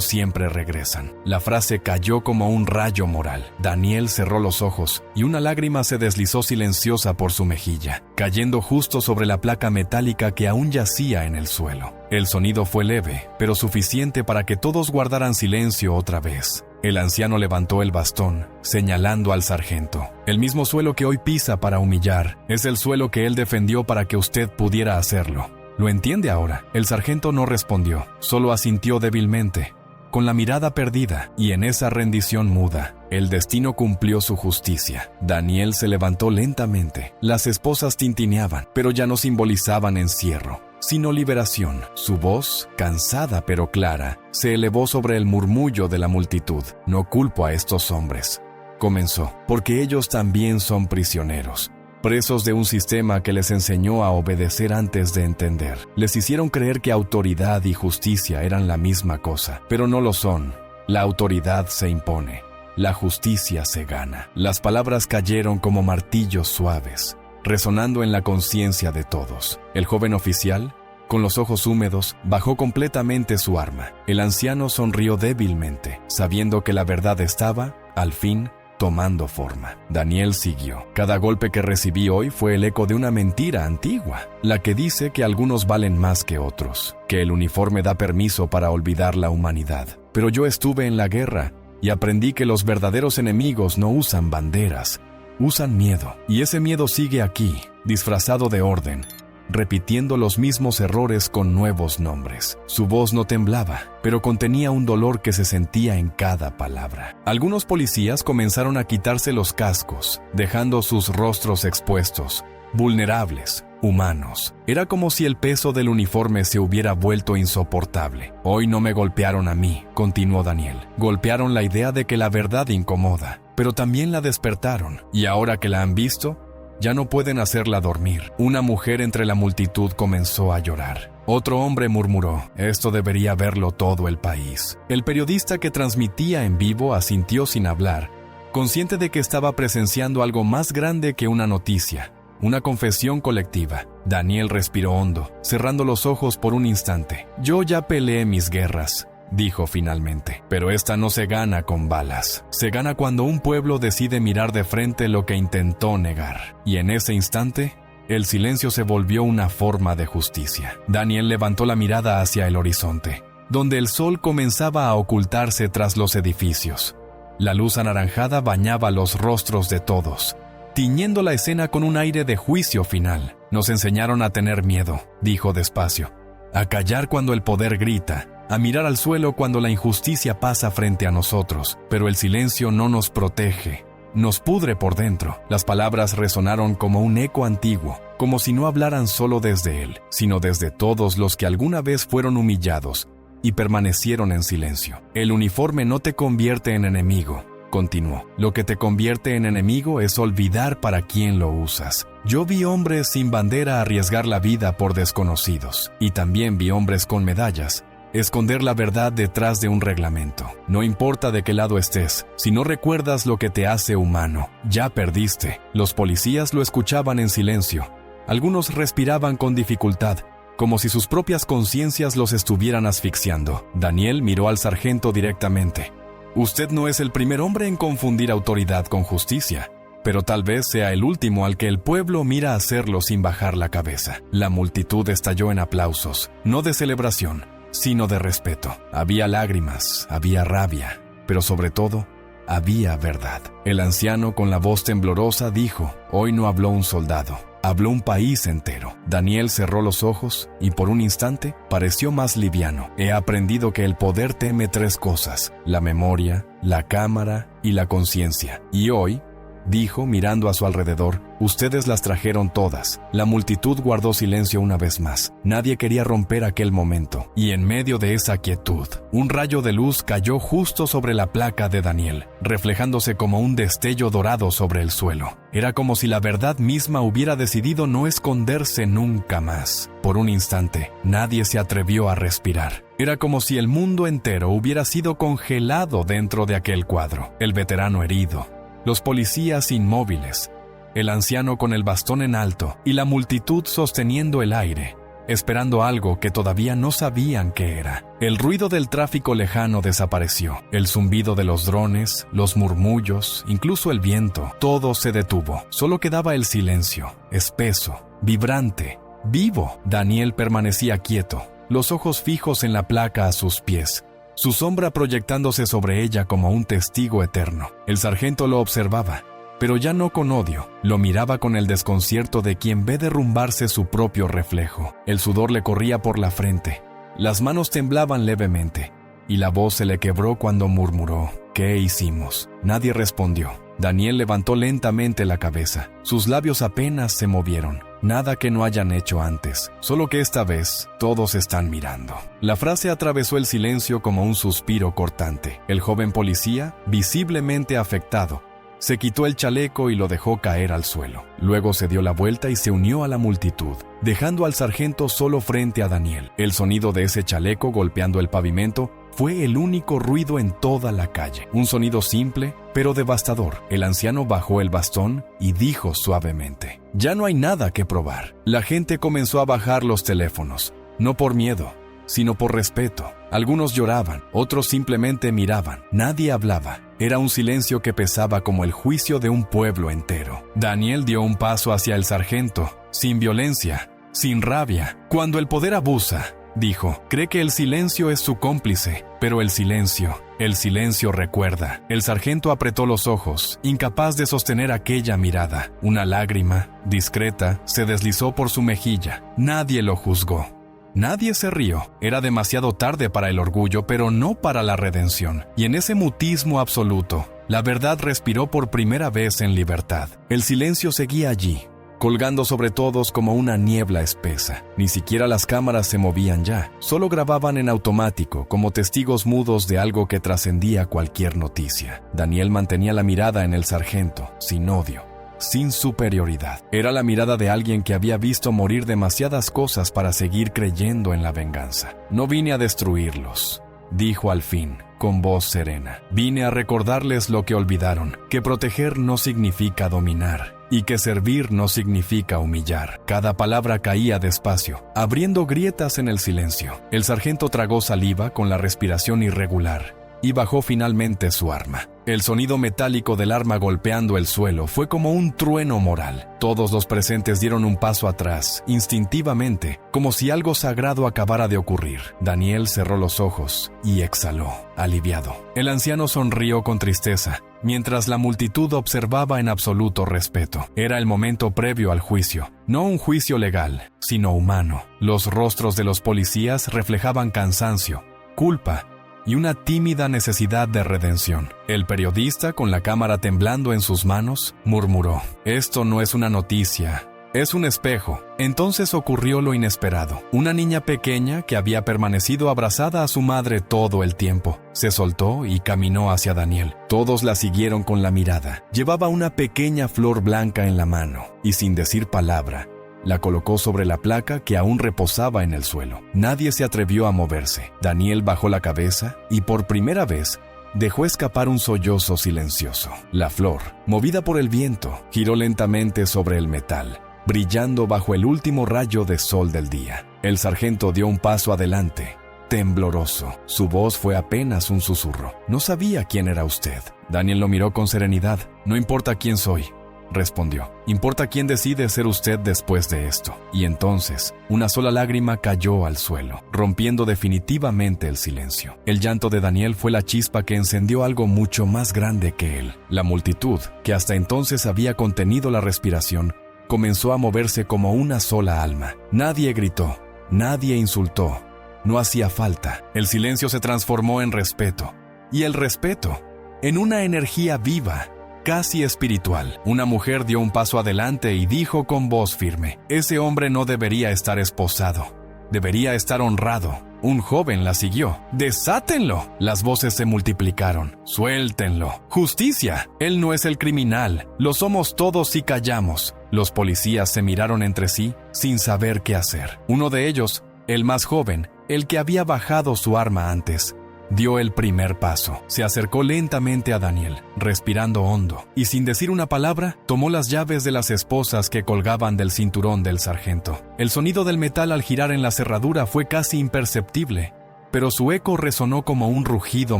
siempre regresan. La frase cayó como un rayo moral. Daniel cerró los ojos y una lágrima se deslizó silenciosa por su mejilla, cayendo justo sobre la placa metálica que aún yacía en el suelo. El sonido fue leve, pero suficiente para que todos guardaran silencio otra vez. El anciano levantó el bastón, señalando al sargento. El mismo suelo que hoy pisa para humillar, es el suelo que él defendió para que usted pudiera hacerlo. ¿Lo entiende ahora? El sargento no respondió, solo asintió débilmente, con la mirada perdida, y en esa rendición muda, el destino cumplió su justicia. Daniel se levantó lentamente. Las esposas tintineaban, pero ya no simbolizaban encierro, sino liberación. Su voz, cansada pero clara, se elevó sobre el murmullo de la multitud. No culpo a estos hombres, comenzó, porque ellos también son prisioneros. Presos de un sistema que les enseñó a obedecer antes de entender. Les hicieron creer que autoridad y justicia eran la misma cosa, pero no lo son. La autoridad se impone, la justicia se gana. Las palabras cayeron como martillos suaves, resonando en la conciencia de todos. El joven oficial, con los ojos húmedos, bajó completamente su arma. El anciano sonrió débilmente, sabiendo que la verdad estaba, al fin, tomando forma. Daniel siguió. Cada golpe que recibí hoy fue el eco de una mentira antigua, la que dice que algunos valen más que otros, que el uniforme da permiso para olvidar la humanidad. Pero yo estuve en la guerra y aprendí que los verdaderos enemigos no usan banderas, usan miedo. Y ese miedo sigue aquí, disfrazado de orden, repitiendo los mismos errores con nuevos nombres. Su voz no temblaba, pero contenía un dolor que se sentía en cada palabra. Algunos policías comenzaron a quitarse los cascos, dejando sus rostros expuestos, vulnerables, humanos. Era como si el peso del uniforme se hubiera vuelto insoportable. Hoy no me golpearon a mí, continuó Daniel. Golpearon la idea de que la verdad incomoda, pero también la despertaron. Y ahora que la han visto, ya no pueden hacerla dormir. Una mujer entre la multitud comenzó a llorar. Otro hombre murmuró, esto debería verlo todo el país. El periodista que transmitía en vivo asintió sin hablar, consciente de que estaba presenciando algo más grande que una noticia, una confesión colectiva. Daniel respiró hondo, cerrando los ojos por un instante. Yo ya peleé mis guerras, dijo finalmente, pero esta no se gana con balas. Se gana cuando un pueblo decide mirar de frente lo que intentó negar. Y en ese instante, el silencio se volvió una forma de justicia. Daniel levantó la mirada hacia el horizonte, donde el sol comenzaba a ocultarse tras los edificios. La luz anaranjada bañaba los rostros de todos, tiñendo la escena con un aire de juicio final. Nos enseñaron a tener miedo, dijo despacio, a callar cuando el poder grita, a mirar al suelo cuando la injusticia pasa frente a nosotros, pero el silencio no nos protege, nos pudre por dentro. Las palabras resonaron como un eco antiguo, como si no hablaran solo desde él, sino desde todos los que alguna vez fueron humillados y permanecieron en silencio. El uniforme no te convierte en enemigo, continuó. Lo que te convierte en enemigo es olvidar para quién lo usas. Yo vi hombres sin bandera arriesgar la vida por desconocidos, y también vi hombres con medallas esconder la verdad detrás de un reglamento. No importa de qué lado estés, si no recuerdas lo que te hace humano, ya perdiste. Los policías lo escuchaban en silencio. Algunos respiraban con dificultad, como si sus propias conciencias los estuvieran asfixiando. Daniel miró al sargento directamente. Usted no es el primer hombre en confundir autoridad con justicia, pero tal vez sea el último al que el pueblo mira hacerlo sin bajar la cabeza. La multitud estalló en aplausos, no de celebración, sino de respeto. Había lágrimas, había rabia, pero sobre todo, había verdad. El anciano, con la voz temblorosa, dijo: hoy no habló un soldado, habló un país entero. Daniel cerró los ojos y por un instante pareció más liviano. He aprendido que el poder teme 3 cosas: la memoria, la cámara y la conciencia. Y hoy, dijo mirando a su alrededor, ustedes las trajeron todas. La multitud guardó silencio una vez más. Nadie quería romper aquel momento. Y en medio de esa quietud, un rayo de luz cayó justo sobre la placa de Daniel, reflejándose como un destello dorado sobre el suelo. Era como si la verdad misma hubiera decidido no esconderse nunca más. Por un instante, nadie se atrevió a respirar. Era como si el mundo entero hubiera sido congelado dentro de aquel cuadro. El veterano herido, los policías inmóviles, el anciano con el bastón en alto y la multitud sosteniendo el aire, esperando algo que todavía no sabían qué era. El ruido del tráfico lejano desapareció. El zumbido de los drones, los murmullos, incluso el viento, todo se detuvo. Solo quedaba el silencio, espeso, vibrante, vivo. Daniel permanecía quieto, los ojos fijos en la placa a sus pies, su sombra proyectándose sobre ella como un testigo eterno. El sargento lo observaba, pero ya no con odio. Lo miraba con el desconcierto de quien ve derrumbarse su propio reflejo. El sudor le corría por la frente, las manos temblaban levemente, y la voz se le quebró cuando murmuró: ¿qué hicimos? Nadie respondió. Daniel levantó lentamente la cabeza. Sus labios apenas se movieron. Nada que no hayan hecho antes, solo que esta vez todos están mirando. La frase atravesó el silencio como un suspiro cortante. El joven policía, visiblemente afectado, se quitó el chaleco y lo dejó caer al suelo. Luego se dio la vuelta y se unió a la multitud, dejando al sargento solo frente a Daniel. El sonido de ese chaleco golpeando el pavimento fue el único ruido en toda la calle. Un sonido simple, pero devastador. El anciano bajó el bastón y dijo suavemente: ya no hay nada que probar. La gente comenzó a bajar los teléfonos, no por miedo, sino por respeto. Algunos lloraban, otros simplemente miraban. Nadie hablaba. Era un silencio que pesaba como el juicio de un pueblo entero. Daniel dio un paso hacia el sargento, sin violencia, sin rabia. Cuando el poder abusa, dijo, cree que el silencio es su cómplice, pero el silencio recuerda. El sargento apretó los ojos, incapaz de sostener aquella mirada. Una lágrima, discreta, se deslizó por su mejilla. Nadie lo juzgó. Nadie se rió. Era demasiado tarde para el orgullo, pero no para la redención. Y en ese mutismo absoluto, la verdad respiró por primera vez en libertad. El silencio seguía allí, colgando sobre todos como una niebla espesa. Ni siquiera las cámaras se movían ya, solo grababan en automático, como testigos mudos de algo que trascendía cualquier noticia. Daniel mantenía la mirada en el sargento, sin odio, sin superioridad. Era la mirada de alguien que había visto morir demasiadas cosas para seguir creyendo en la venganza. No vine a destruirlos, dijo al fin, con voz serena. Vine a recordarles lo que olvidaron, que proteger no significa dominar, y que servir no significa humillar. Cada palabra caía despacio, abriendo grietas en el silencio. El sargento tragó saliva con la respiración irregular y bajó finalmente su arma. El sonido metálico del arma golpeando el suelo fue como un trueno moral. Todos los presentes dieron un paso atrás, instintivamente, como si algo sagrado acabara de ocurrir. Daniel cerró los ojos y exhaló, aliviado. El anciano sonrió con tristeza, mientras la multitud observaba en absoluto respeto. Era el momento previo al juicio, no un juicio legal, sino humano. Los rostros de los policías reflejaban cansancio, culpa y una tímida necesidad de redención. El periodista, con la cámara temblando en sus manos, murmuró: esto no es una noticia, Es un espejo. Entonces ocurrió lo inesperado. Una niña pequeña que había permanecido abrazada a su madre todo el tiempo, se soltó y caminó hacia Daniel. Todos la siguieron con la mirada. Llevaba una pequeña flor blanca en la mano y sin decir palabra, la colocó sobre la placa que aún reposaba en el suelo. Nadie se atrevió a moverse. Daniel bajó la cabeza y por primera vez dejó escapar un sollozo silencioso. La flor, movida por el viento, giró lentamente sobre el metal, brillando bajo el último rayo de sol del día. El sargento dio un paso adelante, tembloroso. Su voz fue apenas un susurro. No sabía quién era usted. Daniel lo miró con serenidad. No importa quién soy, respondió. Importa quién decide ser usted después de esto. Y entonces, una sola lágrima cayó al suelo, rompiendo definitivamente el silencio. El llanto de Daniel fue la chispa que encendió algo mucho más grande que él. La multitud, que hasta entonces había contenido la respiración, comenzó a moverse como una sola alma. Nadie gritó, nadie insultó. No hacía falta. El silencio se transformó en respeto. Y el respeto, en una energía viva, casi espiritual. Una mujer dio un paso adelante y dijo con voz firme: ese hombre no debería estar esposado, debería estar honrado. Un joven la siguió: ¡desátenlo! Las voces se multiplicaron. ¡Suéltenlo! ¡Justicia! Él no es el criminal, lo somos todos si callamos. Los policías se miraron entre sí sin saber qué hacer. Uno de ellos, el más joven, el que había bajado su arma antes, dio el primer paso. Se acercó lentamente a Daniel, respirando hondo, y sin decir una palabra, tomó las llaves de las esposas que colgaban del cinturón del sargento. El sonido del metal al girar en la cerradura fue casi imperceptible, pero su eco resonó como un rugido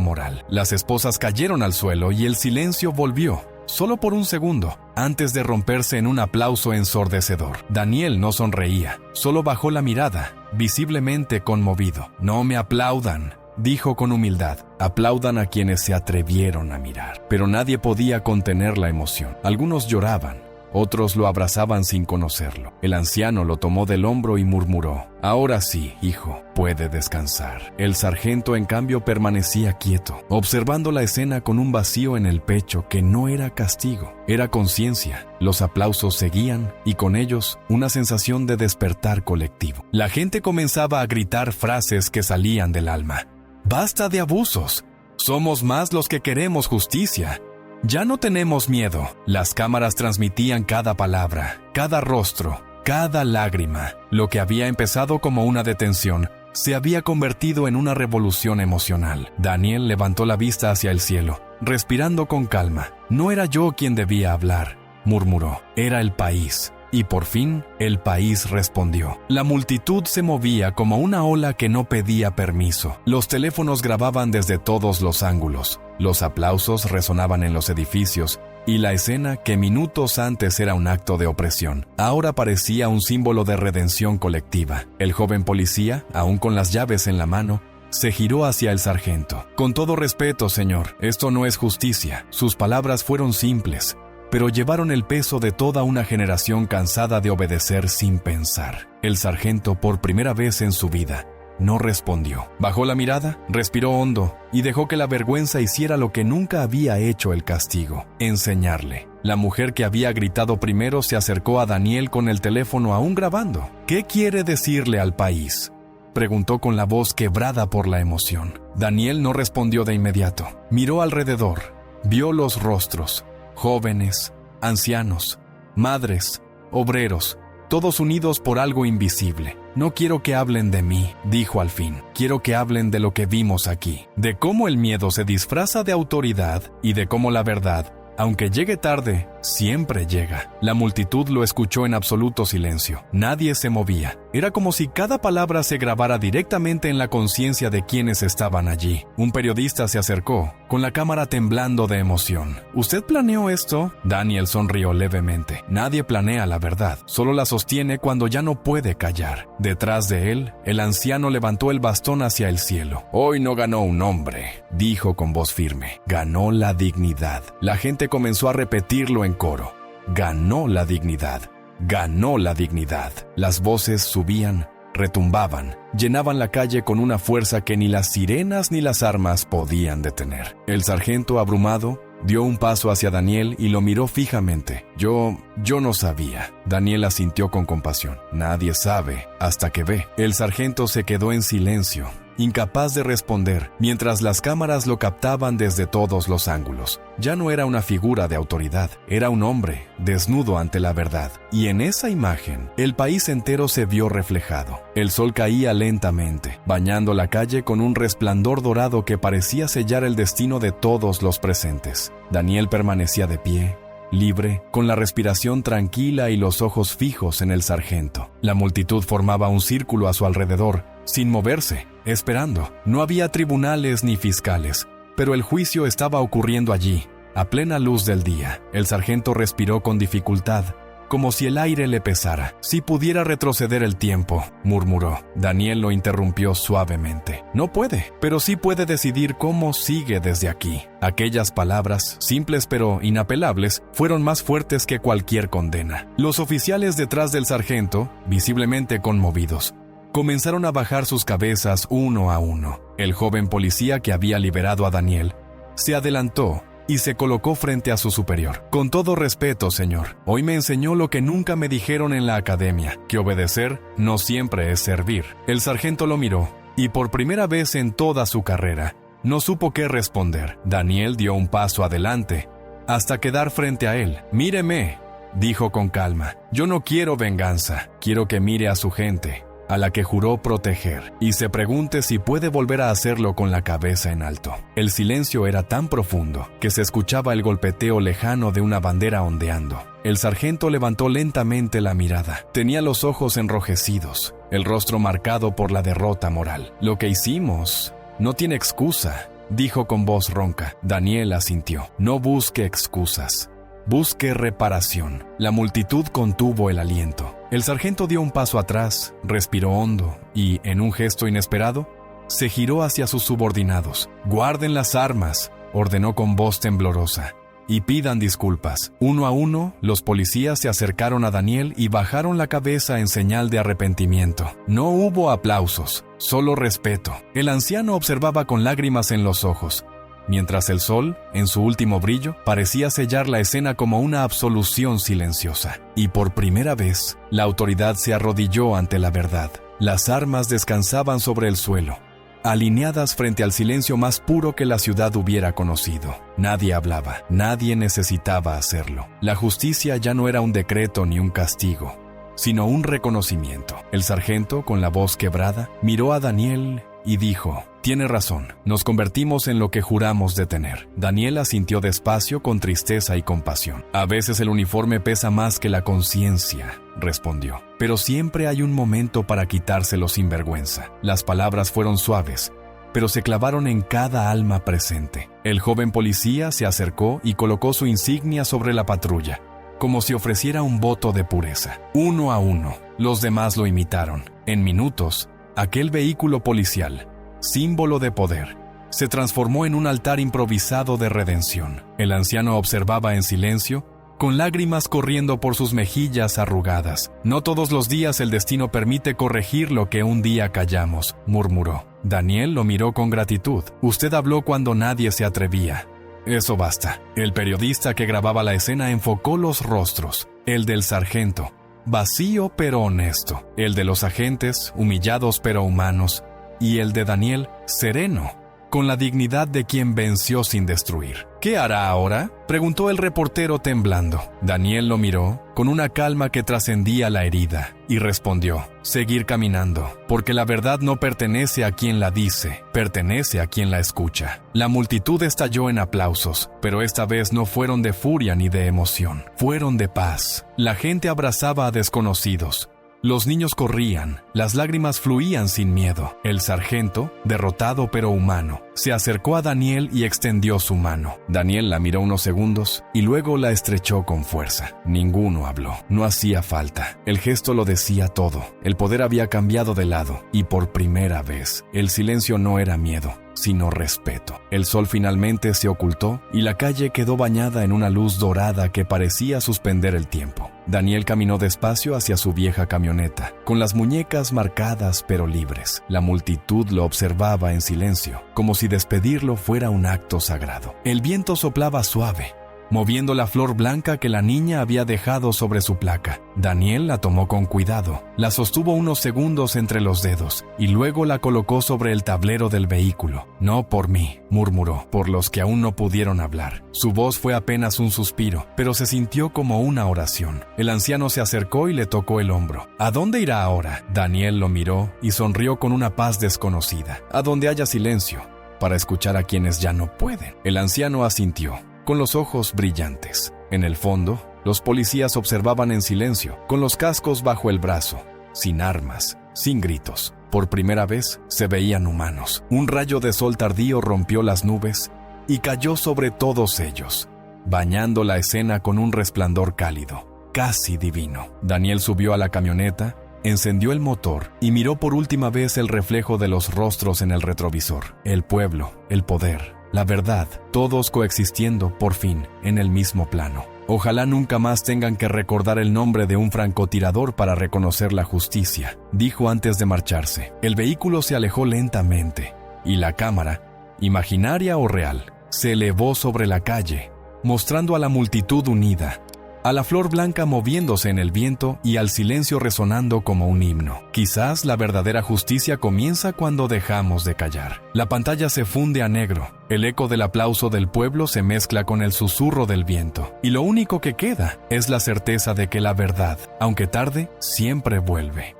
moral. Las esposas cayeron al suelo y el silencio volvió, solo por un segundo, antes de romperse en un aplauso ensordecedor. Daniel no sonreía, solo bajó la mirada, visiblemente conmovido. «No me aplaudan», dijo con humildad. «Aplaudan a quienes se atrevieron a mirar». Pero nadie podía contener la emoción. Algunos lloraban, otros lo abrazaban sin conocerlo. El anciano lo tomó del hombro y murmuró: «Ahora sí, hijo, puede descansar». El sargento, en cambio, permanecía quieto, observando la escena con un vacío en el pecho que no era castigo, era conciencia. Los aplausos seguían y con ellos una sensación de despertar colectivo. La gente comenzaba a gritar frases que salían del alma. «¡Basta de abusos! Somos más los que queremos justicia. Ya no tenemos miedo». Las cámaras transmitían cada palabra, cada rostro, cada lágrima. Lo que había empezado como una detención se había convertido en una revolución emocional. Daniel levantó la vista hacia el cielo, respirando con calma. «No era yo quien debía hablar», murmuró. «Era el país». Y por fin, el país respondió. La multitud se movía como una ola que no pedía permiso. Los teléfonos grababan desde todos los ángulos. Los aplausos resonaban en los edificios, y la escena, que minutos antes era un acto de opresión, ahora parecía un símbolo de redención colectiva. El joven policía, aún con las llaves en la mano, se giró hacia el sargento. «Con todo respeto, señor, esto no es justicia». Sus palabras fueron simples, pero llevaron el peso de toda una generación cansada de obedecer sin pensar. El sargento, por primera vez en su vida, no respondió. Bajó la mirada, respiró hondo y dejó que la vergüenza hiciera lo que nunca había hecho el castigo: enseñarle. La mujer que había gritado primero se acercó a Daniel con el teléfono aún grabando. «¿Qué quiere decirle al país?», preguntó con la voz quebrada por la emoción. Daniel no respondió de inmediato. Miró alrededor, vio los rostros: jóvenes, ancianos, madres, obreros, todos unidos por algo invisible. «No quiero que hablen de mí», dijo al fin. «Quiero que hablen de lo que vimos aquí, de cómo el miedo se disfraza de autoridad y de cómo la verdad, aunque llegue tarde, siempre llega». La multitud lo escuchó en absoluto silencio. Nadie se movía. Era como si cada palabra se grabara directamente en la conciencia de quienes estaban allí. Un periodista se acercó, con la cámara temblando de emoción. «¿Usted planeó esto?». Daniel sonrió levemente. «Nadie planea la verdad, solo la sostiene cuando ya no puede callar». Detrás de él, el anciano levantó el bastón hacia el cielo. «Hoy no ganó un hombre», dijo con voz firme. «Ganó la dignidad». La gente comenzó a repetirlo en coro. «Ganó la dignidad. Ganó la dignidad». Las voces subían, retumbaban, llenaban la calle con una fuerza que ni las sirenas ni las armas podían detener. El sargento, abrumado, Dio un paso hacia Daniel y lo miró fijamente. Yo no sabía. Daniel asintió con compasión. Nadie sabe hasta que ve. El sargento se quedó en silencio, incapaz de responder, mientras las cámaras lo captaban desde todos los ángulos. Ya no era una figura de autoridad, era un hombre, desnudo ante la verdad. Y en esa imagen, el país entero se vio reflejado. El sol caía lentamente, bañando la calle con un resplandor dorado que parecía sellar el destino de todos los presentes. Daniel permanecía de pie, libre, con la respiración tranquila y los ojos fijos en el sargento. La multitud formaba un círculo a su alrededor, sin moverse, esperando. No había tribunales ni fiscales, pero el juicio estaba ocurriendo allí, a plena luz del día. El sargento respiró con dificultad, como si el aire le pesara. Si pudiera retroceder el tiempo, murmuró. Daniel lo interrumpió suavemente. No puede, pero sí puede decidir cómo sigue desde aquí. Aquellas palabras, simples pero inapelables, fueron más fuertes que cualquier condena. Los oficiales detrás del sargento, visiblemente conmovidos, comenzaron a bajar sus cabezas uno a uno. El joven policía que había liberado a Daniel se adelantó y se colocó frente a su superior. Con todo respeto, señor, hoy me enseñó lo que nunca me dijeron en la academia, que obedecer no siempre es servir. El sargento lo miró, y por primera vez en toda su carrera, no supo qué responder. Daniel dio un paso adelante, hasta quedar frente a él. Míreme, dijo con calma. Yo no quiero venganza, quiero que mire a su gente, a la que juró proteger, y se pregunte si puede volver a hacerlo con la cabeza en alto. El silencio era tan profundo que se escuchaba el golpeteo lejano de una bandera ondeando. El sargento levantó lentamente la mirada. Tenía los ojos enrojecidos, el rostro marcado por la derrota moral. Lo que hicimos no tiene excusa, dijo con voz ronca. Daniel asintió. No busque excusas, busque reparación. La multitud contuvo el aliento. El sargento dio un paso atrás, respiró hondo y, en un gesto inesperado, se giró hacia sus subordinados. Guarden las armas, ordenó con voz temblorosa, y pidan disculpas. Uno a uno, los policías se acercaron a Daniel y bajaron la cabeza en señal de arrepentimiento. No hubo aplausos, solo respeto. El anciano observaba con lágrimas en los ojos, mientras el sol, en su último brillo, parecía sellar la escena como una absolución silenciosa. Y por primera vez, la autoridad se arrodilló ante la verdad. Las armas descansaban sobre el suelo, alineadas frente al silencio más puro que la ciudad hubiera conocido. Nadie hablaba, nadie necesitaba hacerlo. La justicia ya no era un decreto ni un castigo, sino un reconocimiento. El sargento, con la voz quebrada, miró a Daniel y dijo: «Tiene razón, nos convertimos en lo que juramos detener». Daniel asintió despacio, con tristeza y compasión. «A veces el uniforme pesa más que la conciencia», respondió. «Pero siempre hay un momento para quitárselo sin vergüenza». Las palabras fueron suaves, pero se clavaron en cada alma presente. El joven policía se acercó y colocó su insignia sobre la patrulla, como si ofreciera un voto de pureza. Uno a uno, los demás lo imitaron. En minutos, aquel vehículo policial, símbolo de poder, se transformó en un altar improvisado de redención. El anciano observaba en silencio, con lágrimas corriendo por sus mejillas arrugadas. «No todos los días el destino permite corregir lo que un día callamos», murmuró. Daniel lo miró con gratitud. «Usted habló cuando nadie se atrevía. Eso basta». El periodista que grababa la escena enfocó los rostros. El del sargento, vacío pero honesto. El de los agentes, humillados pero humanos. Y el de Daniel, sereno, con la dignidad de quien venció sin destruir. «¿Qué hará ahora?», preguntó el reportero temblando. Daniel lo miró con una calma que trascendía la herida y respondió: «Seguir caminando, porque la verdad no pertenece a quien la dice, pertenece a quien la escucha». La multitud estalló en aplausos, pero esta vez no fueron de furia ni de emoción, fueron de paz. La gente abrazaba a desconocidos. Los niños corrían, las lágrimas fluían sin miedo. El sargento, derrotado pero humano, se acercó a Daniel y extendió su mano. Daniel la miró unos segundos y luego la estrechó con fuerza. Ninguno habló, no hacía falta. El gesto lo decía todo. El poder había cambiado de lado y por primera vez, el silencio no era miedo, sino respeto. El sol finalmente se ocultó y la calle quedó bañada en una luz dorada que parecía suspender el tiempo. Daniel caminó despacio hacia su vieja camioneta, con las muñecas marcadas pero libres. La multitud lo observaba en silencio, como si despedirlo fuera un acto sagrado. El viento soplaba suave, moviendo la flor blanca que la niña había dejado sobre su placa. Daniel la tomó con cuidado, la sostuvo unos segundos entre los dedos y luego la colocó sobre el tablero del vehículo. «No por mí», murmuró, «por los que aún no pudieron hablar». Su voz fue apenas un suspiro, pero se sintió como una oración. El anciano se acercó y le tocó el hombro. «¿A dónde irá ahora?». Daniel lo miró y sonrió con una paz desconocida. «A donde haya silencio, para escuchar a quienes ya no pueden». El anciano asintió, con los ojos brillantes. En el fondo, los policías observaban en silencio, con los cascos bajo el brazo, sin armas, sin gritos. Por primera vez se veían humanos. Un rayo de sol tardío rompió las nubes y cayó sobre todos ellos, bañando la escena con un resplandor cálido, casi divino. Daniel subió a la camioneta, encendió el motor y miró por última vez el reflejo de los rostros en el retrovisor. El pueblo, el poder, la verdad, todos coexistiendo, por fin, en el mismo plano. Ojalá nunca más tengan que recordar el nombre de un francotirador para reconocer la justicia, dijo antes de marcharse. El vehículo se alejó lentamente, y la cámara, imaginaria o real, se elevó sobre la calle, mostrando a la multitud unida, a la flor blanca moviéndose en el viento y al silencio resonando como un himno. Quizás la verdadera justicia comienza cuando dejamos de callar. La pantalla se funde a negro, el eco del aplauso del pueblo se mezcla con el susurro del viento, y lo único que queda es la certeza de que la verdad, aunque tarde, siempre vuelve.